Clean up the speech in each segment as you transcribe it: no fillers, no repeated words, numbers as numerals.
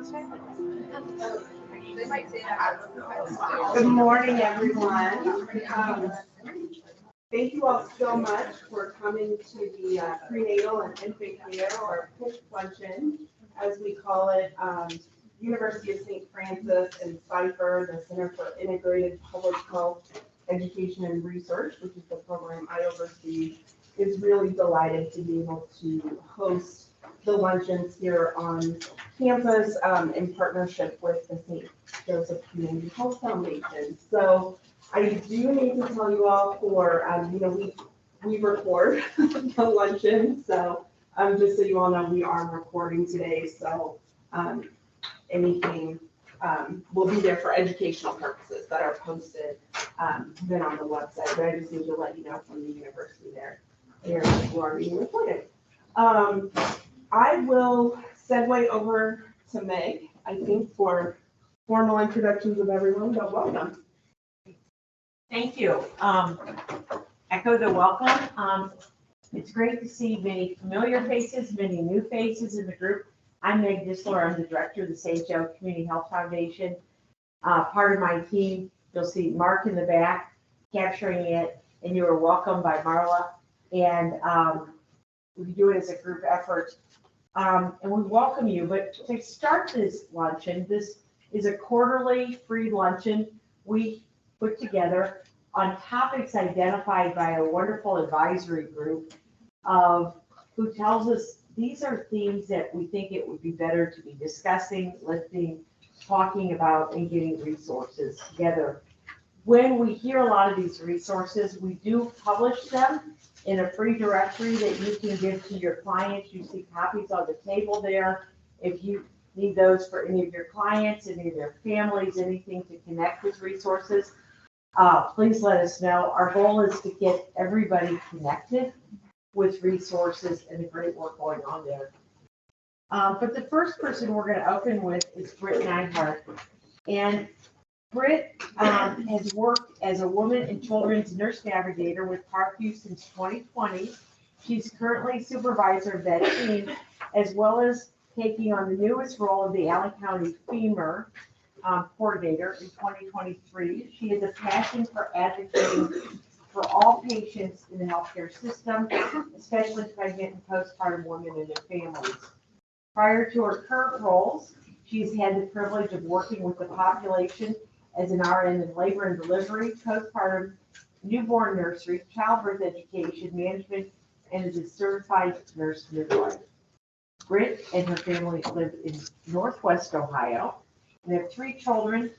Good morning, everyone. Thank you all so much for coming to the prenatal and infant care, or PIC luncheon, as we call it. University of St. Francis and FIMR, the Center for Integrated Public Health Education and Research, which is the program I oversee, is really delighted to be able to host the luncheons here on campus in partnership with the St. Joseph Community Health Foundation. So I do need to tell you all for, we record the luncheon. So just so you all know, we are recording today. So anything will be there for educational purposes that are posted then on the website. But I just need to let you know from the university there you are being recorded. I will segue over to Meg, I think, for formal introductions of everyone, but welcome. Thank you. Echo the welcome. It's great to see many familiar faces, many new faces in the group. I'm Meg Disler. I'm the director of the St. Joe Community Health Foundation. Part of my team, you'll see Mark in the back capturing it, and you are welcomed by Marla. And we do it as a group effort. And we welcome you. But to start this luncheon, this is a quarterly free luncheon we put together on topics identified by a wonderful advisory group who tells us these are themes that we think it would be better to be discussing, lifting, talking about, and getting resources together. When we hear a lot of these resources, we do publish them in a free directory that you can give to your clients. You see copies on the table there. If you need those for any of your clients, any of their families, anything to connect with resources, please let us know. Our goal is to get everybody connected with resources and the great work going on there. But the first person we're going to open with is Britte Nihart. And Britte has worked as a woman and children's nurse navigator with Parkview since 2020. She's currently supervisor of that team, as well as taking on the newest role of the Allen County FIMR coordinator in 2023. She has a passion for advocating for all patients in the healthcare system, especially pregnant and postpartum women and their families. Prior to her current roles, she's had the privilege of working with the population as an RN in labor and delivery, postpartum, newborn nursery, childbirth education management, and is a certified nurse midwife. Britte and her family live in Northwest Ohio and have 3 children,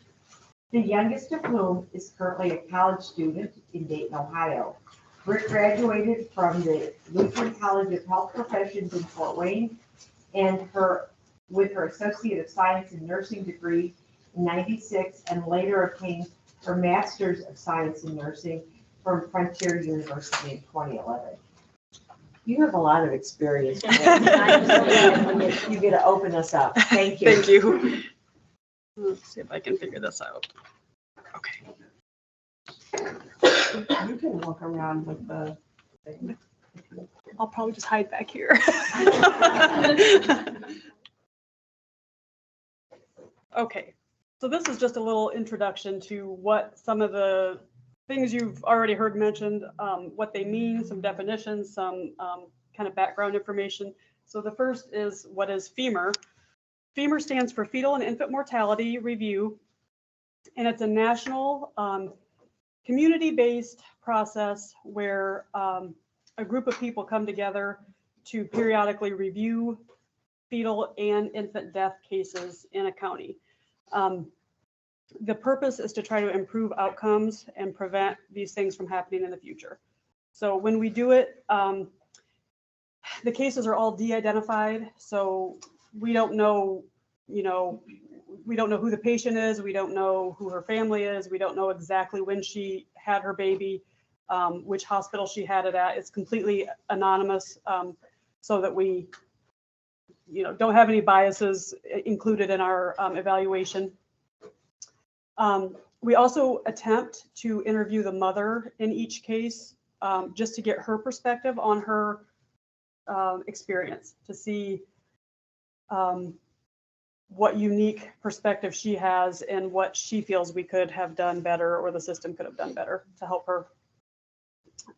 the youngest of whom is currently a college student in Dayton, Ohio. Britte graduated from the Lutheran College of Health Professions in Fort Wayne and with her Associate of Science in Nursing degree in '96, and later obtained her Master's of Science in Nursing from Frontier University in 2011. You have a lot of experience. You get to open us up. Thank you. Thank you. Let's see if I can figure this out. Okay. You can walk around with the thing. I'll probably just hide back here. Okay. So this is just a little introduction to what some of the things you've already heard mentioned, what they mean, some definitions, some kind of background information. So the first is, what is FIMR? FIMR stands for Fetal and Infant Mortality Review, and it's a national community-based process where a group of people come together to periodically review fetal and infant death cases in a county. The purpose is to try to improve outcomes and prevent these things from happening in the future. So when we do it, the cases are all de-identified. So we don't know, we don't know who the patient is. We don't know who her family is. We don't know exactly when she had her baby, which hospital she had it at. It's completely anonymous, so that we, don't have any biases included in our evaluation. We also attempt to interview the mother in each case, just to get her perspective on her experience, to see what unique perspective she has and what she feels we could have done better or the system could have done better to help her.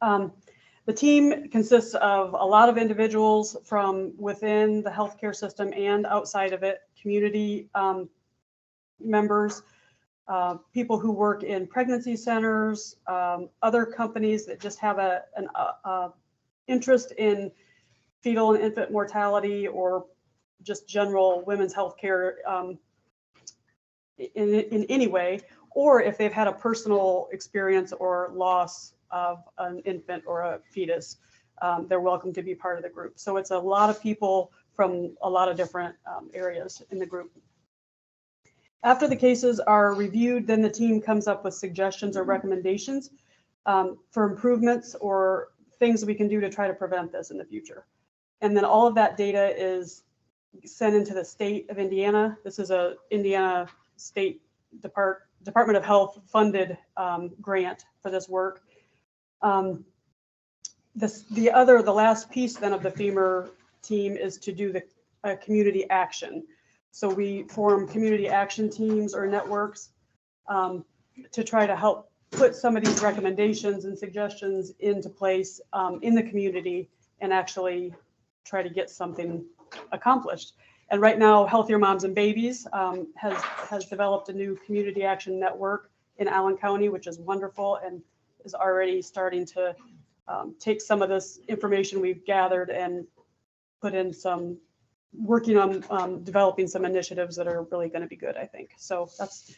The team consists of a lot of individuals from within the healthcare system and outside of it, community members, people who work in pregnancy centers, other companies that just have an interest in fetal and infant mortality or just general women's health care in any way, or if they've had a personal experience or loss of an infant or a fetus, they're welcome to be part of the group. So it's a lot of people from a lot of different areas in the group. After the cases are reviewed, then the team comes up with suggestions or recommendations for improvements or things we can do to try to prevent this in the future. And then all of that data is sent into the state of Indiana. This is a Indiana State Department of Health funded grant for this work. The last piece then of the FIMR team is to do the community action. So we form community action teams or networks to try to help put some of these recommendations and suggestions into place in the community and actually try to get something accomplished. And right now, Healthier Moms and Babies has developed a new community action network in Allen County, which is wonderful and is already starting to take some of this information we've gathered and put in some, working on developing some initiatives that are really going to be good, I think. So that's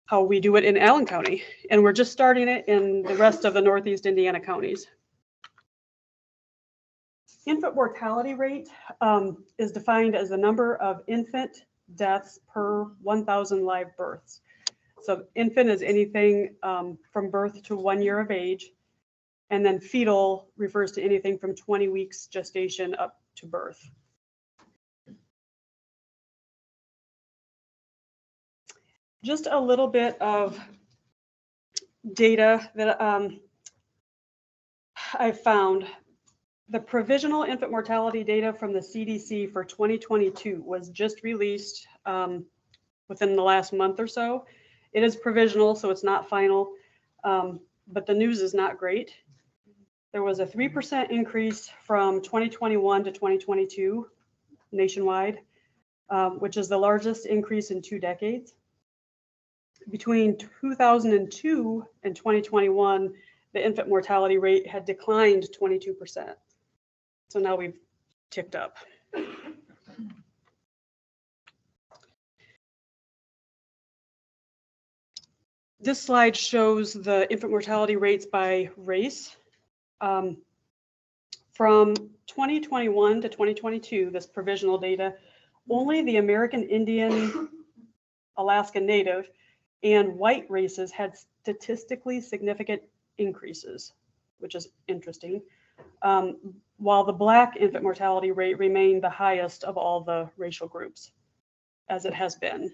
how we do it in Allen County. And we're just starting it in the rest of the Northeast Indiana counties. Infant mortality rate is defined as the number of infant deaths per 1,000 live births. So infant is anything from birth to 1 year of age. And then fetal refers to anything from 20 weeks gestation up to birth. Just a little bit of data that I found. The provisional infant mortality data from the CDC for 2022 was just released within the last month or so. It is provisional, so it's not final, but the news is not great. There was a 3% increase from 2021 to 2022 nationwide, which is the largest increase in 2 decades. Between 2002 and 2021, the infant mortality rate had declined 22%. So now we've ticked up. This slide shows the infant mortality rates by race. From 2021 to 2022, this provisional data, only the American Indian, Alaska Native, and white races had statistically significant increases, which is interesting, while the Black infant mortality rate remained the highest of all the racial groups, as it has been.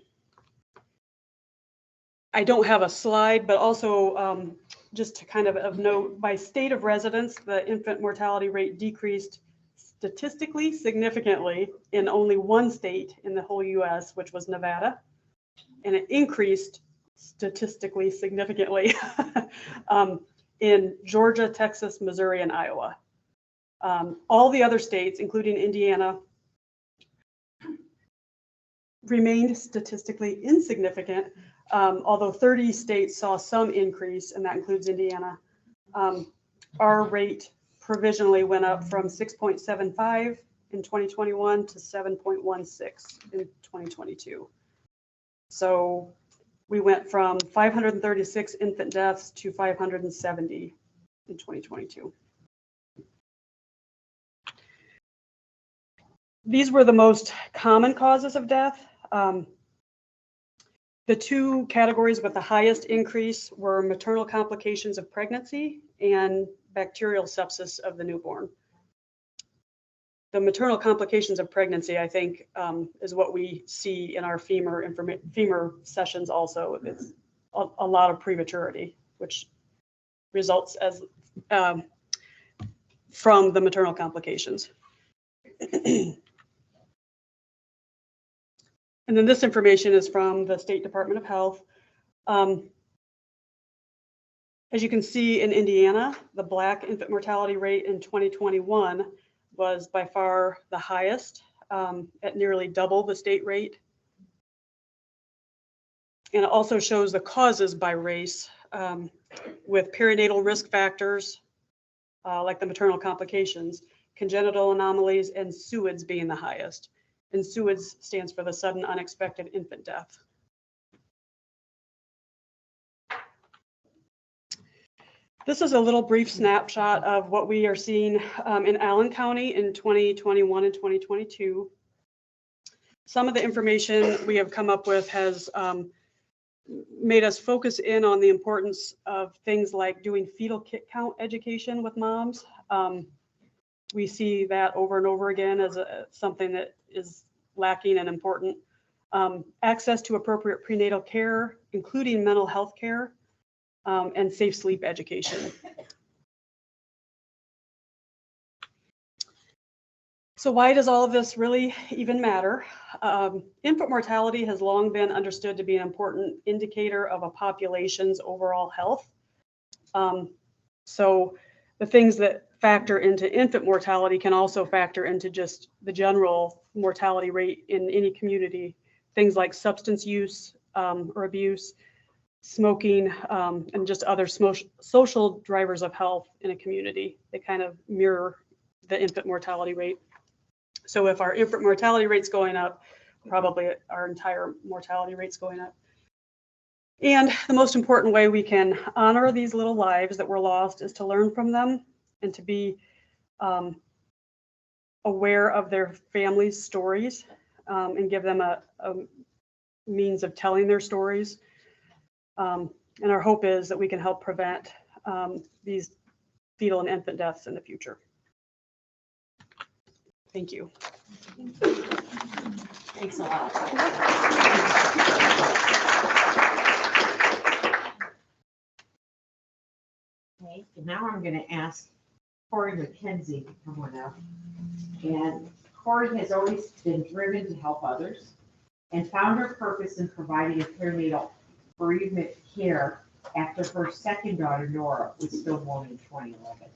I don't have a slide, but also just to kind of note, by state of residence, the infant mortality rate decreased statistically significantly in only 1 state in the whole US, which was Nevada, and it increased statistically significantly in Georgia, Texas, Missouri, and Iowa. All the other states, including Indiana, remained statistically insignificant, although 30 states saw some increase, and that includes Indiana. Our rate provisionally went up from 6.75 in 2021 to 7.16 in 2022. So we went from 536 infant deaths to 570 in 2022. These were the most common causes of death. The 2 categories with the highest increase were maternal complications of pregnancy and bacterial sepsis of the newborn. The maternal complications of pregnancy, I think, is what we see in our FIMR sessions also. It's a lot of prematurity, which results as from the maternal complications. And then this information is from the State Department of Health. As you can see in Indiana, the Black infant mortality rate in 2021 was by far the highest, at nearly double the state rate. And it also shows the causes by race, with perinatal risk factors, like the maternal complications, congenital anomalies, and SUIDs being the highest. And SUIDs stands for the sudden unexpected infant death. This is a little brief snapshot of what we are seeing in Allen County in 2021 and 2022. Some of the information we have come up with has made us focus in on the importance of things like doing fetal kit count education with moms. We see that over and over again as something that is lacking and important. Access to appropriate prenatal care, including mental health care, and safe sleep education. So why does all of this really even matter? Infant mortality has long been understood to be an important indicator of a population's overall health. So the things that factor into infant mortality can also factor into just the general mortality rate in any community. Things like substance use or abuse, smoking, and just other social drivers of health in a community. They kind of mirror the infant mortality rate. So if our infant mortality rate's going up, probably our entire mortality rate's going up. And the most important way we can honor these little lives that were lost is to learn from them and to be aware of their families' stories, and give them a means of telling their stories. And our hope is that we can help prevent these fetal and infant deaths in the future. Thank you. Thanks a lot. Okay, and now I'm going to ask Cori McKenzie to come on up. And Cori has always been driven to help others and found her purpose in providing a perinatal bereavement care after her second daughter, Nora, was still born in 2011.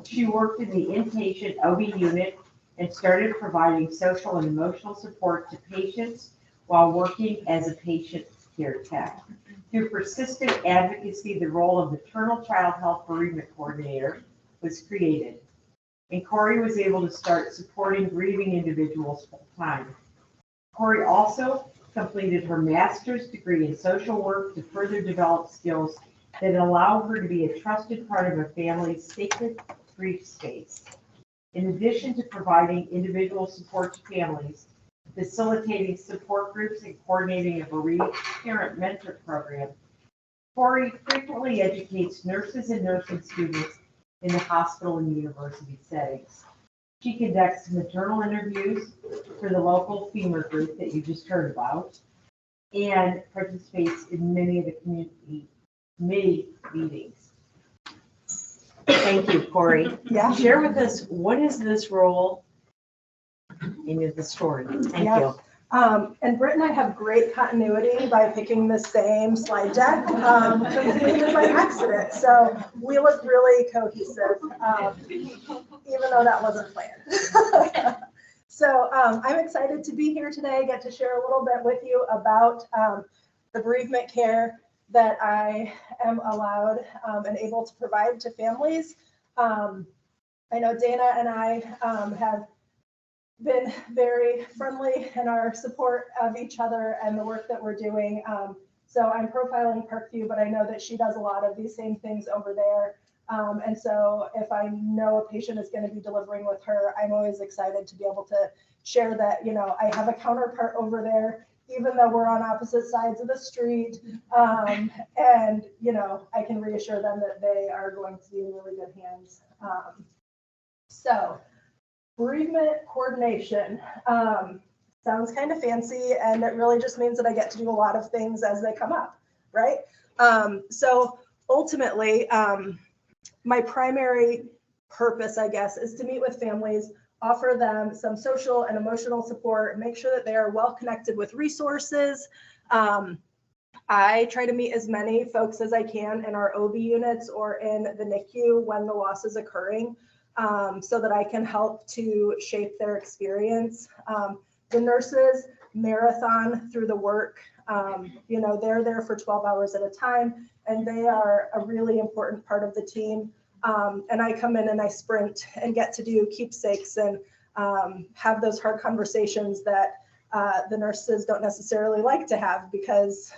She worked in the inpatient OB unit and started providing social and emotional support to patients while working as a patient care tech. Through persistent advocacy, the role of maternal child health bereavement coordinator was created, and Cori was able to start supporting grieving individuals full time. Cori also completed her master's degree in social work to further develop skills that allow her to be a trusted part of a family's sacred grief space. In addition to providing individual support to families, facilitating support groups, and coordinating a bereaved parent mentor program, Cori frequently educates nurses and nursing students in the hospital and university settings. She conducts maternal interviews for the local FIMR group that you just heard about, and participates in many of the community meetings. Thank you, Cori. Yeah. Share with us, what is this role in the story? Thank you. And Britte and I have great continuity by picking the same slide deck, completely by accident. So we look really cohesive, even though that wasn't planned. So I'm excited to be here today, get to share a little bit with you about the bereavement care that I am allowed and able to provide to families. I know Dana and I have been very friendly in our support of each other and the work that we're doing. So I'm profiling Parkview, but I know that she does a lot of these same things over there. And so if I know a patient is going to be delivering with her, I'm always excited to be able to share that, you know, I have a counterpart over there, even though we're on opposite sides of the street. And, you know, I can reassure them that they are going to be in really good hands. So bereavement coordination sounds kind of fancy, and it really just means that I get to do a lot of things as they come up, right? So ultimately, my primary purpose, I guess, is to meet with families offer them some social and emotional support, make sure that they are well connected with resources. I try to meet as many folks as I can in our OB units or in the NICU when the loss is occurring, so that I can help to shape their experience. The nurses marathon through the work. You know, they're there for 12 hours at a time, and they are a really important part of the team. And I come in and I sprint and get to do keepsakes and have those hard conversations that the nurses don't necessarily like to have because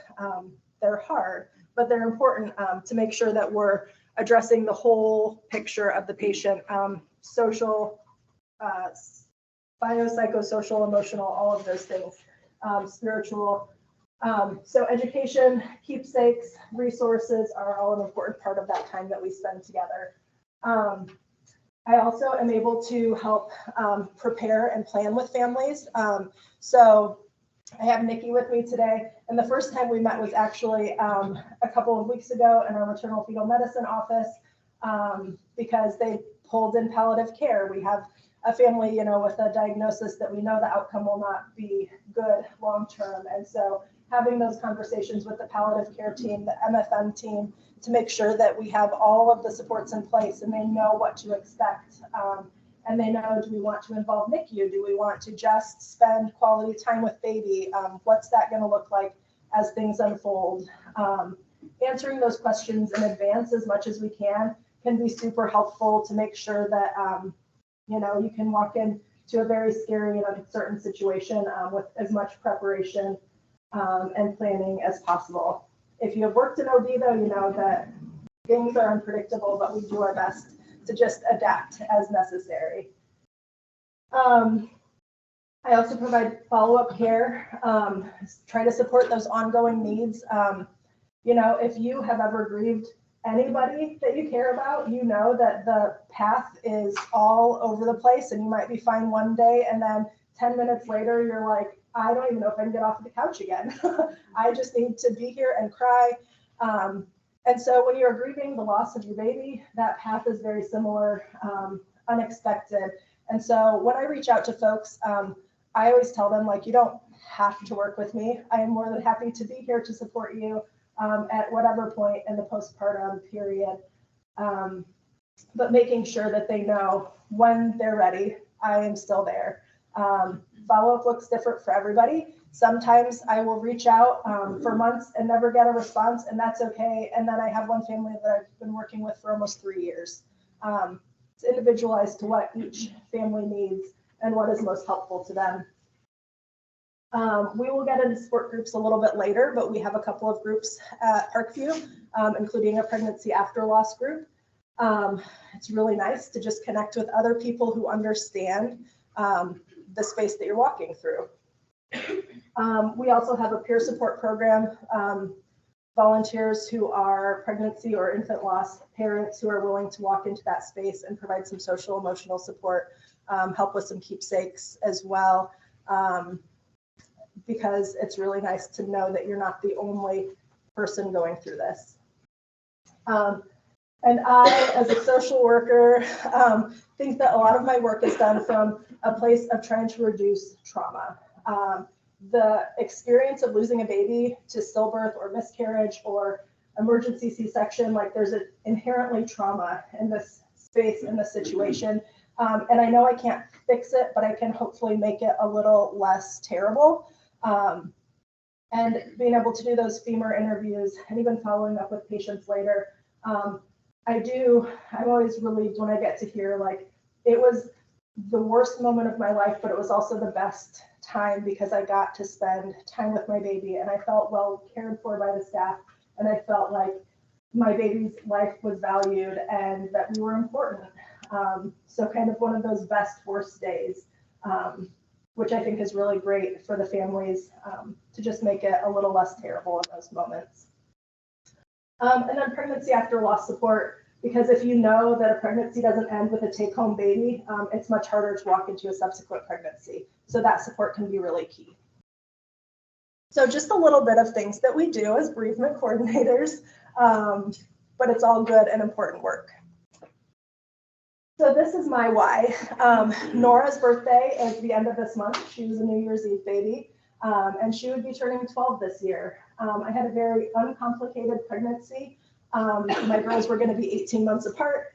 they're hard, but they're important to make sure that we're addressing the whole picture of the patient, social, biopsychosocial, emotional, all of those things, spiritual. So education, keepsakes, resources are all an important part of that time that we spend together. I also am able to help prepare and plan with families. So I have Nikki with me today, and the first time we met was actually a couple of weeks ago in our maternal fetal medicine office because they pulled in palliative care. We have a family, you know, with a diagnosis that we know the outcome will not be good long-term. And so having those conversations with the palliative care team, the MFM team, to make sure that we have all of the supports in place and they know what to expect. And they know, do we want to involve NICU? Do we want to just spend quality time with baby? What's that going to look like as things unfold? Answering those questions in advance as much as we can be super helpful to make sure that, you know, you can walk into a very scary and uncertain situation with as much preparation and planning as possible. If you have worked in OB though, you know that things are unpredictable, but we do our best to just adapt as necessary. I also provide follow-up care, try to support those ongoing needs. You know, if you have ever grieved anybody that you care about, you know that the path is all over the place and you might be fine one day and then 10 minutes later you're like, I don't even know if I can get off the couch again. I just need to be here and cry. And so when you're grieving the loss of your baby, that path is very similar, unexpected. And so when I reach out to folks, I always tell them, like, you don't have to work with me. I am more than happy to be here to support you at whatever point in the postpartum period. But making sure that they know when they're ready, I am still there. Follow-up looks different for everybody. Sometimes I will reach out for months and never get a response, and that's okay. And then I have one family that I've been working with for almost 3 years. It's individualized to what each family needs and what is most helpful to them. We will get into support groups a little bit later, but we have a couple of groups at Parkview, including a pregnancy after loss group. It's really nice to just connect with other people who understand the space that you're walking through. We also have a peer support program, volunteers who are pregnancy or infant loss parents who are willing to walk into that space and provide some social emotional support, help with some keepsakes as well, because it's really nice to know that you're not the only person going through this. And I, as a social worker, think that a lot of my work is done from a place of trying to reduce trauma. The experience of losing a baby to stillbirth or miscarriage or emergency C-section, like there's an inherently trauma in this space, in this situation. And I know I can't fix it, but I can hopefully make it a little less terrible. And being able to do those FIMR interviews and even following up with patients later, I'm always relieved when I get to hear, like, it was the worst moment of my life, but it was also the best time because I got to spend time with my baby and I felt well cared for by the staff. And I felt like my baby's life was valued and that we were important. So kind of one of those best worst days, which I think is really great for the families to just make it a little less terrible in those moments. And then pregnancy after loss support, because if you know that a pregnancy doesn't end with a take-home baby, it's much harder to walk into a subsequent pregnancy. So that support can be really key. So just a little bit of things that we do as bereavement coordinators, but it's all good and important work. So this is my why. Nora's birthday is the end of this month. She was a New Year's Eve baby, and she would be turning 12 this year. I had a very uncomplicated pregnancy. My girls were going to be 18 months apart.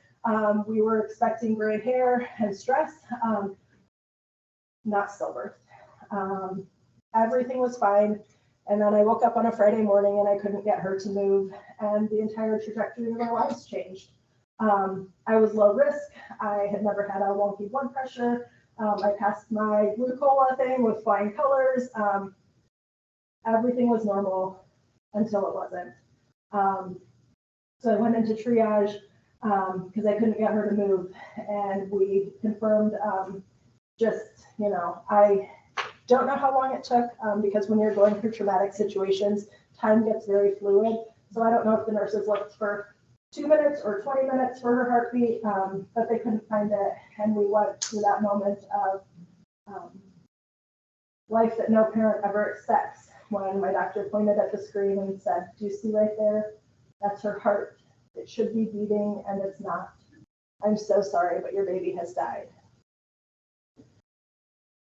We were expecting gray hair and stress, not stillbirth. Everything was fine. And then I woke up on a Friday morning and I couldn't get her to move, and the entire trajectory of our lives changed. I was low risk. I had never had a wonky blood pressure. I passed my glucola thing with flying colors. Everything was normal until it wasn't. So I went into triage because I couldn't get her to move, and we confirmed I don't know how long it took because when you're going through traumatic situations, time gets very fluid. So I don't know if the nurses looked for 2 minutes or 20 minutes for her heartbeat, but they couldn't find it. And we went through that moment of life that no parent ever expects, when my doctor pointed at the screen and said, "Do you see right there? That's her heart. It should be beating and it's not. I'm so sorry, but your baby has died."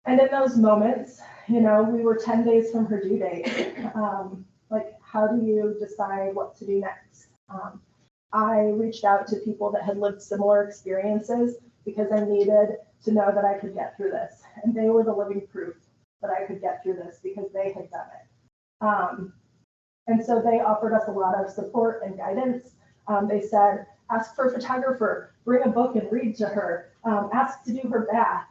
And in those moments, we were 10 days from her due date. How do you decide what to do next? I reached out to people that had lived similar experiences because I needed to know that I could get through this. And they were the living proof that I could get through this because they had done it. And so they offered us a lot of support and guidance. They said, ask for a photographer, bring a book and read to her, ask to do her bath,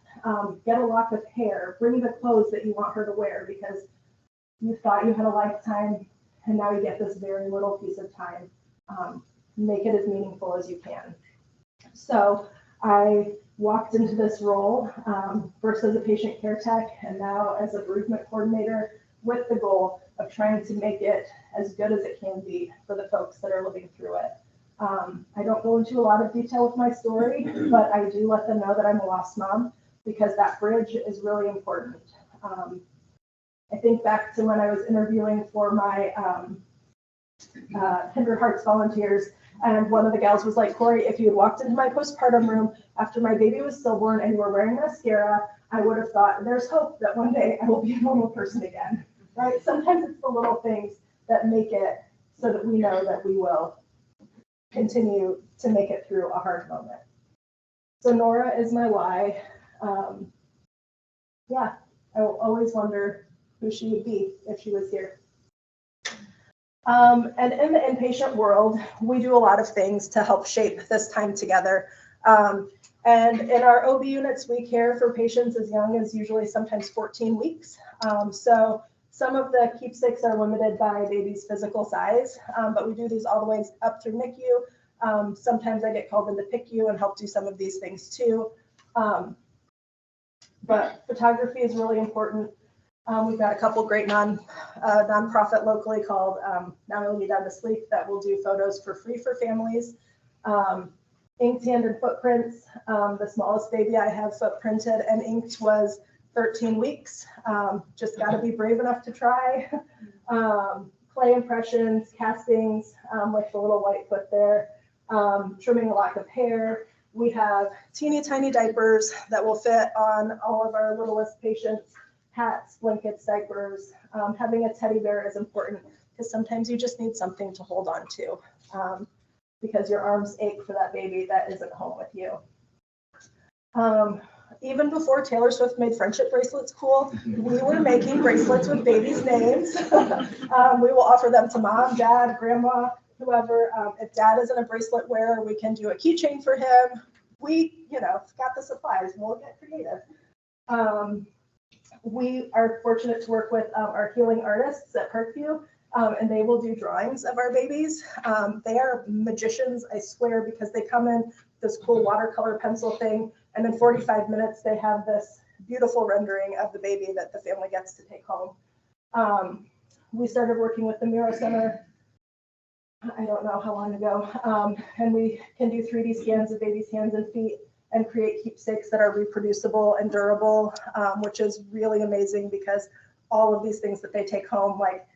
get a lock of hair, bring the clothes that you want her to wear because you thought you had a lifetime and now you get this very little piece of time. Make it as meaningful as you can. So I walked into this role, first as a patient care tech and now as a bereavement coordinator, with the goal of trying to make it as good as it can be for the folks that are living through it. I don't go into a lot of detail with my story, but I do let them know that I'm a lost mom because that bridge is really important. I think back to when I was interviewing for my Tender Hearts volunteers, and one of the gals was like, "Cori, if you had walked into my postpartum room after my baby was stillborn and you were wearing mascara, I would have thought there's hope that one day I will be a normal person again." Right? Sometimes it's the little things that make it so that we know that we will continue to make it through a hard moment. So Nora is my why. I will always wonder who she would be if she was here. And in the inpatient world, we do a lot of things to help shape this time together. And in our OB units, we care for patients as young as usually sometimes 14 weeks. So some of the keepsakes are limited by baby's physical size, but we do these all the way up through NICU. Sometimes I get called into PICU and help do some of these things too. But photography is really important. We've got a couple great nonprofit locally called Now We'll Be Down to Sleep that will do photos for free for families. Inked hand and footprints. The smallest baby I have footprinted and inked was 13 weeks. Just got to be brave enough to try. Clay impressions, castings, like the little white foot there, trimming a lock of hair. We have teeny tiny diapers that will fit on all of our littlest patients. Hats, blankets, diapers. Having a teddy bear is important because sometimes you just need something to hold on to because your arms ache for that baby that isn't home with you. Even before Taylor Swift made friendship bracelets cool, we were making bracelets with babies' names. We will offer them to mom, dad, grandma, whoever. If dad isn't a bracelet wearer, we can do a keychain for him. We, got the supplies. We'll get creative. We are fortunate to work with our healing artists at Parkview, and they will do drawings of our babies. They are magicians, I swear, because they come in this cool watercolor pencil thing, and in 45 minutes, they have this beautiful rendering of the baby that the family gets to take home. We started working with the Miro Center, I don't know how long ago, and we can do 3D scans of babies' hands and feet and create keepsakes that are reproducible and durable, which is really amazing because all of these things that they take home, like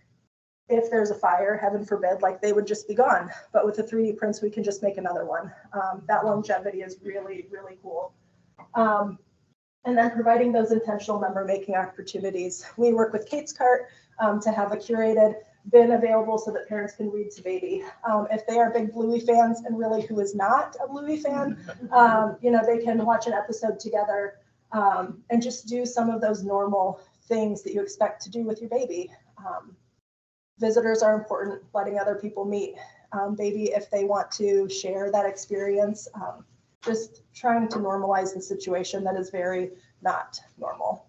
if there's a fire, heaven forbid, like they would just be gone. But with the 3D prints, we can just make another one. That longevity is really, really cool. And then providing those intentional member making opportunities. We work with Kate's Cart to have a curated bin available so that parents can read to baby. If they are big Bluey fans, and really who is not a Bluey fan, they can watch an episode together and just do some of those normal things that you expect to do with your baby. Visitors are important, letting other people meet baby if they want to share that experience. Just trying to normalize the situation that is very not normal.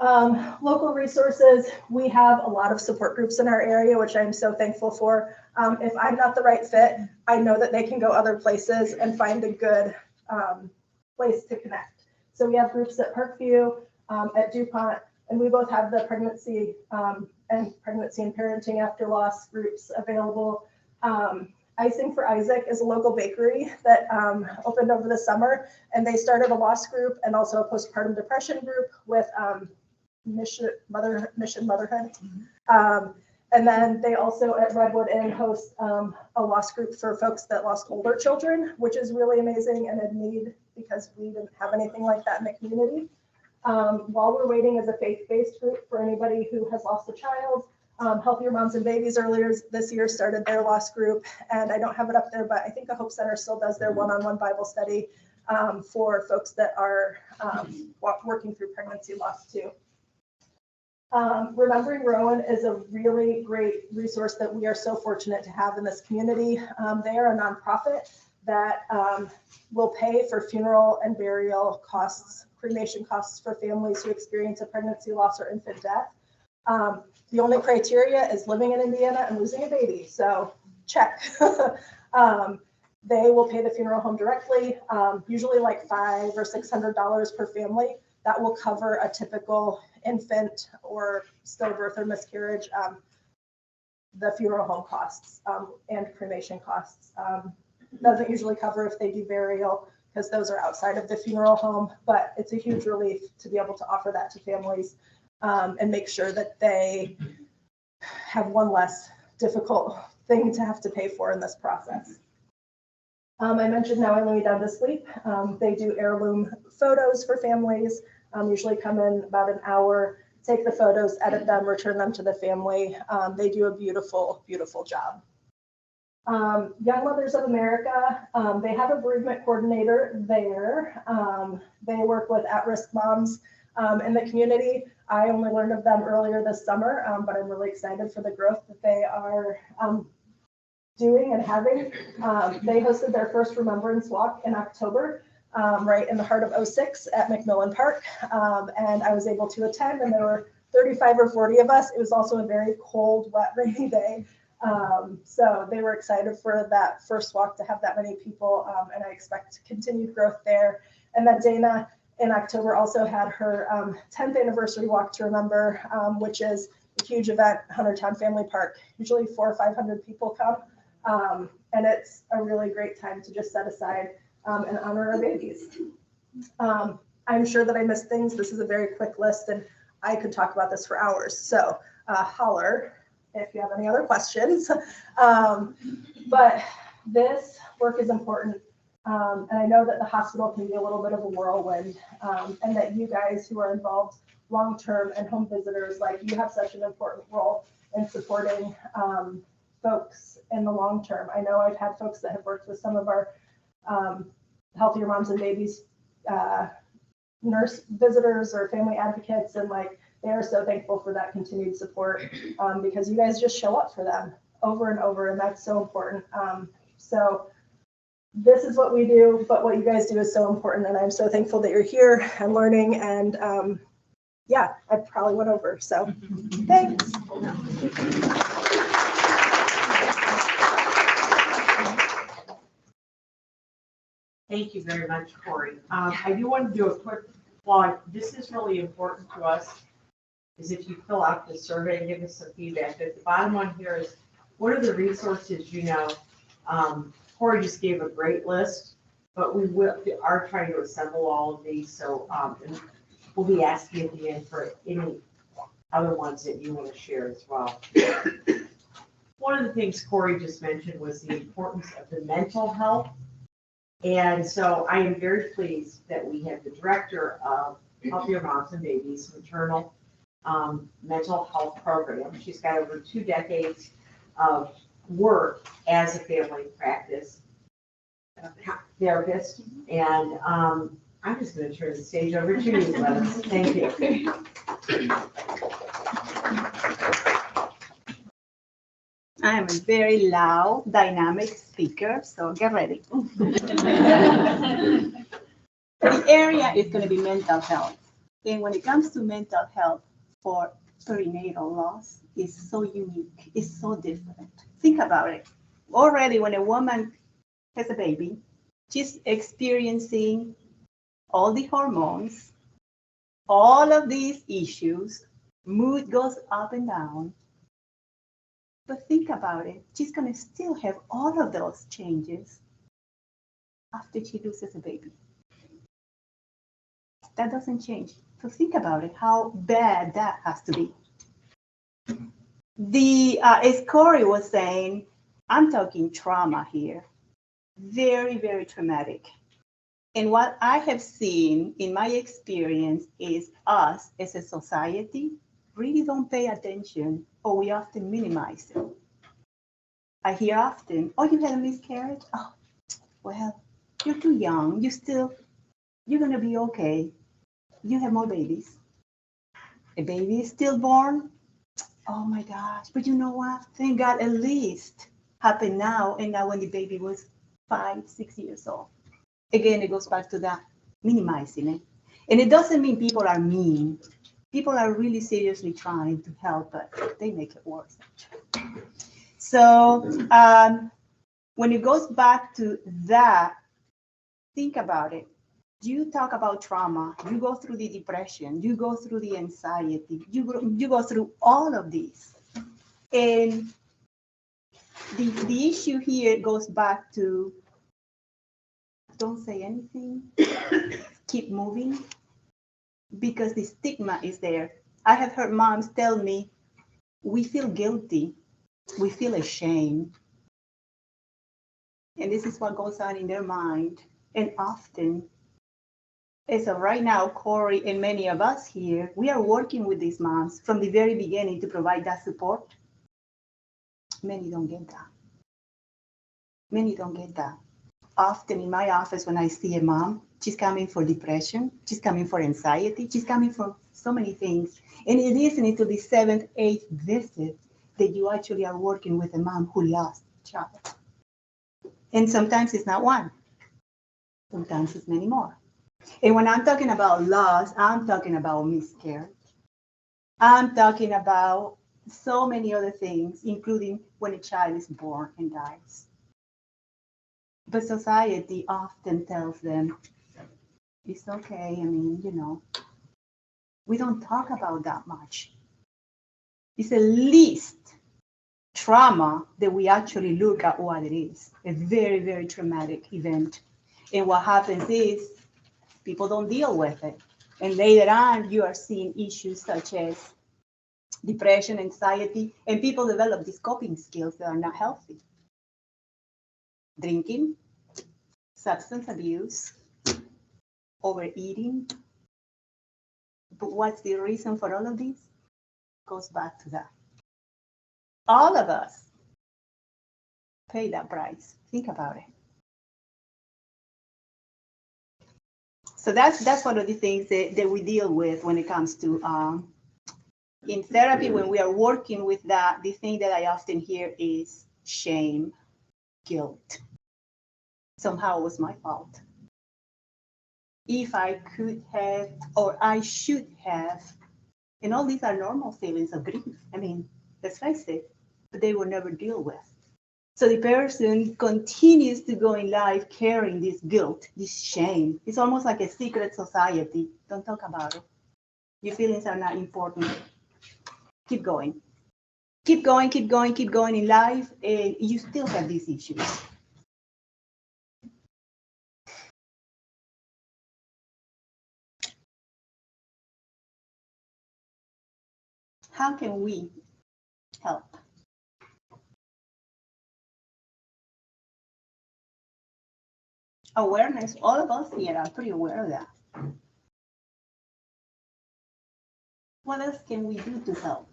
Local resources, we have a lot of support groups in our area, which I'm so thankful for. If I'm not the right fit, I know that they can go other places and find a good place to connect. So we have groups at Parkview, at DuPont, and we both have the pregnancy and parenting after loss groups available. Icing for Isaac is a local bakery that opened over the summer, and they started a loss group and also a postpartum depression group with Mission Motherhood. And then they also at Redwood Inn host a loss group for folks that lost older children, which is really amazing and a need because we didn't have anything like that in the community. While we're waiting as a faith-based group for anybody who has lost a child, Healthier Moms and Babies earlier this year started their loss group, and I don't have it up there, but I think the Hope Center still does their one-on-one Bible study for folks that are working through pregnancy loss too. Remembering Rowan is a really great resource that we are so fortunate to have in this community. They are a nonprofit that will pay for funeral and burial costs, cremation costs for families who experience a pregnancy loss or infant death. The only criteria is living in Indiana and losing a baby, so check. They will pay the funeral home directly, usually like $500 or $600 per family. That will cover a typical infant or stillbirth or miscarriage, the funeral home costs and cremation costs. Doesn't usually cover if they do burial because those are outside of the funeral home, but it's a huge relief to be able to offer that to families and make sure that they have one less difficult thing to have to pay for in this process. I mentioned Now I Lay Me Down to Sleep. They do heirloom photos for families, usually come in about an hour, take the photos, edit them, return them to the family. They do a beautiful, beautiful job. Young Mothers of America, they have a bereavement coordinator there. They work with at-risk moms in the community. I only learned of them earlier this summer, but I'm really excited for the growth that they are doing and having. They hosted their first Remembrance Walk in October, right in the heart of 06 at McMillan Park. And I was able to attend, and there were 35 or 40 of us. It was also a very cold, wet, rainy day. So they were excited for that first walk to have that many people, and I expect continued growth there. And then Dana in October also had her 10th anniversary walk to remember, which is a huge event, Huntertown Family Park. Usually 400 or 500 people come, and it's a really great time to just set aside and honor our babies. I'm sure that I missed things. This is a very quick list, and I could talk about this for hours. So holler if you have any other questions. But this work is important. And I know that the hospital can be a little bit of a whirlwind, and that you guys who are involved long-term and home visitors, like you have such an important role in supporting folks in the long term. I know I've had folks that have worked with some of our Healthier Moms and Babies nurse visitors or family advocates, and like they are so thankful for that continued support because you guys just show up for them over and over, and that's so important. So this is what we do, but what you guys do is so important, and I'm so thankful that you're here and learning. And yeah, I probably went over, so thanks. Thank you very much, Cori. I do want to do a quick plug. This is really important to us, is if you fill out the survey and give us some feedback. But the bottom one here is, what are the resources you know? Cori just gave a great list, but we are trying to assemble all of these. So and we'll be asking at the end for any other ones that you want to share as well. One of the things Cori just mentioned was the importance of the mental health. And so I am very pleased that we have the director of Healthier Moms and Babies Maternal Mental Health Program. She's got over 2 decades of work as a family practice therapist. And I'm just going to turn the stage over to you, Glenis. Thank you. I am a very loud, dynamic speaker, so get ready. The area is going to be mental health. And when it comes to mental health for perinatal loss, it's so unique, it's so different. Think about it. Already when a woman has a baby, she's experiencing all the hormones, all of these issues, mood goes up and down. But think about it, she's going to still have all of those changes after she loses a baby. That doesn't change. So think about it, how bad that has to be. As Cori was saying, I'm talking trauma here. Very, very traumatic. And what I have seen in my experience is us as a society really don't pay attention, or we often minimize it. I hear often, oh, you had a miscarriage? Oh, well, you're too young. You're going to be okay. You have more babies. A baby is stillborn. Oh my gosh. But you know what? Thank God at least happened now. And now when the baby was 5, 6 years old. Again, it goes back to that minimizing it. And it doesn't mean people are mean. People are really seriously trying to help, but they make it worse. So when it goes back to that, think about it. You talk about trauma, you go through the depression, you go through the anxiety, you go through all of these. And the issue here goes back to don't say anything, keep moving, because the stigma is there. I have heard moms tell me, we feel guilty, we feel ashamed. And this is what goes on in their mind. And often, as of right now, Cori and many of us here, we are working with these moms from the very beginning to provide that support. Many don't get that. Many don't get that. Often in my office, when I see a mom, she's coming for depression, she's coming for anxiety, she's coming for so many things. And it isn't until the 7th, 8th visit that you actually are working with a mom who lost a child. And sometimes it's not one, sometimes it's many more. And when I'm talking about loss, I'm talking about miscarriage. I'm talking about so many other things, including when a child is born and dies. But society often tells them, it's okay, I mean, you know, we don't talk about that much. It's the least trauma that we actually look at what it is, a very, very traumatic event. And what happens is people don't deal with it. And later on, you are seeing issues such as depression, anxiety, and people develop these coping skills that are not healthy. Drinking, substance abuse, overeating. But what's the reason for all of this? Goes back to that. All of us pay that price. Think about it. So that's one of the things that we deal with when it comes to in therapy. When we are working with that, the thing that I often hear is shame, guilt. Somehow it was my fault. If I could have, or I should have, and all these are normal feelings of grief. I mean, let's face it, but they were never dealt with. So the person continues to go in life carrying this guilt, this shame. It's almost like a secret society. Don't talk about it. Your feelings are not important. Keep going. Keep going, keep going, keep going in life, and you still have these issues. How can we help? Awareness, all of us here are pretty aware of that. What else can we do to help?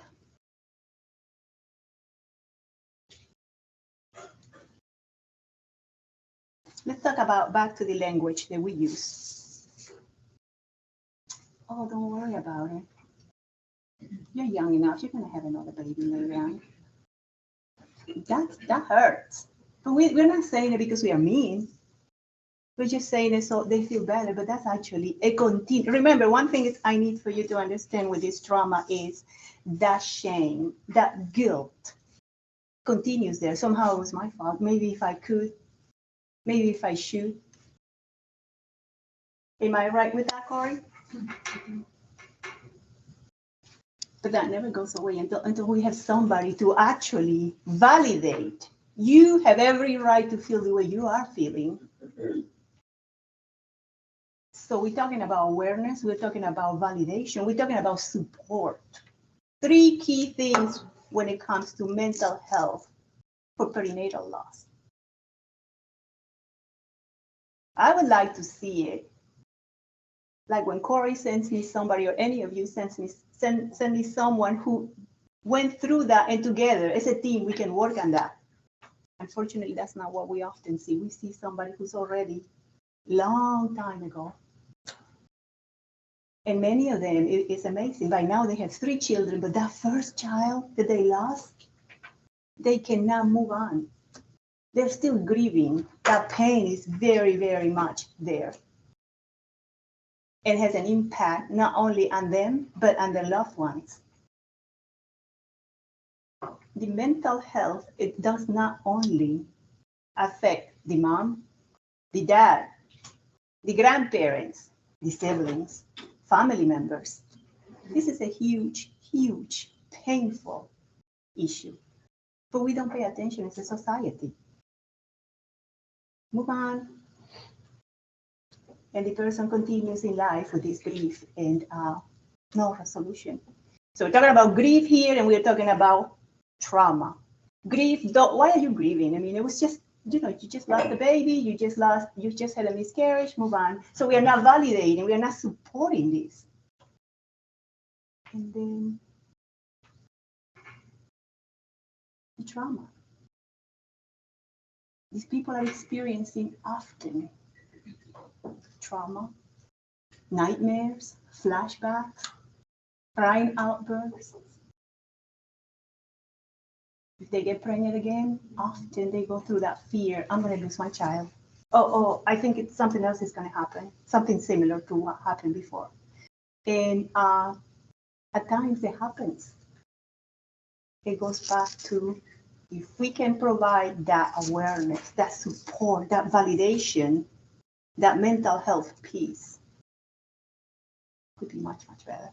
Let's talk about back to the language that we use. Oh, don't worry about it. You're young enough. You're going to have another baby later on. That hurts. But we're not saying it because we are mean. We're just saying it so they feel better, but that's actually a continue. Remember, one thing is I need for you to understand with this trauma is that shame, that guilt continues there. Somehow it was my fault. Maybe if I could, maybe if I should. Am I right with that, Cori? But that never goes away until we have somebody to actually validate. You have every right to feel the way you are feeling. So we're talking about awareness, we're talking about validation, we're talking about support. 3 key things when it comes to mental health for perinatal loss. I would like to see it. Like when Cori sends me somebody, or any of you send me someone who went through that, and together as a team we can work on that. Unfortunately, that's not what we often see. We see somebody who's already long time ago. And many of them, it's amazing. By now they have 3 children, but that first child that they lost, they cannot move on. They're still grieving. That pain is very, very much there. It has an impact not only on them, but on their loved ones. The mental health, it does not only affect the mom, the dad, the grandparents, the siblings, family members. This is a huge, huge, painful issue, but we don't pay attention as a society. Move on. And the person continues in life with this grief and no resolution. So we're talking about grief here, and we're talking about trauma. Grief, why are you grieving? I mean, it was just, you just lost a baby, you just had a miscarriage, move on. So we are not validating, we are not supporting this. And then the trauma. These people are experiencing often trauma, nightmares, flashbacks, crying outbursts. If they get pregnant again, often they go through that fear, I'm going to lose my child. Oh, I think something else is going to happen, something similar to what happened before. And at times it happens. It goes back to, if we can provide that awareness, that support, that validation, that mental health piece, could be much, much better.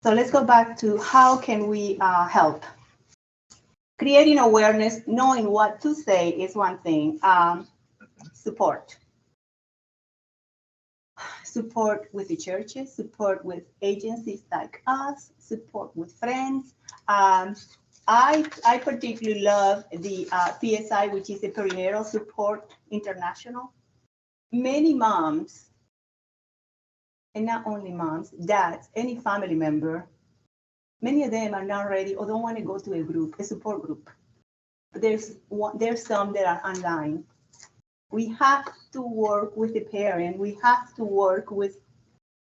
So let's go back to how can we help? Creating awareness, knowing what to say is one thing. Support. Support with the churches, support with agencies like us, support with friends. I particularly love the PSI, which is the Perinatal Support International. Many moms, and not only moms, dads, any family member, many of them are not ready or don't want to go to a support group. But there's some that are online. We have to work with the parent. We have to work with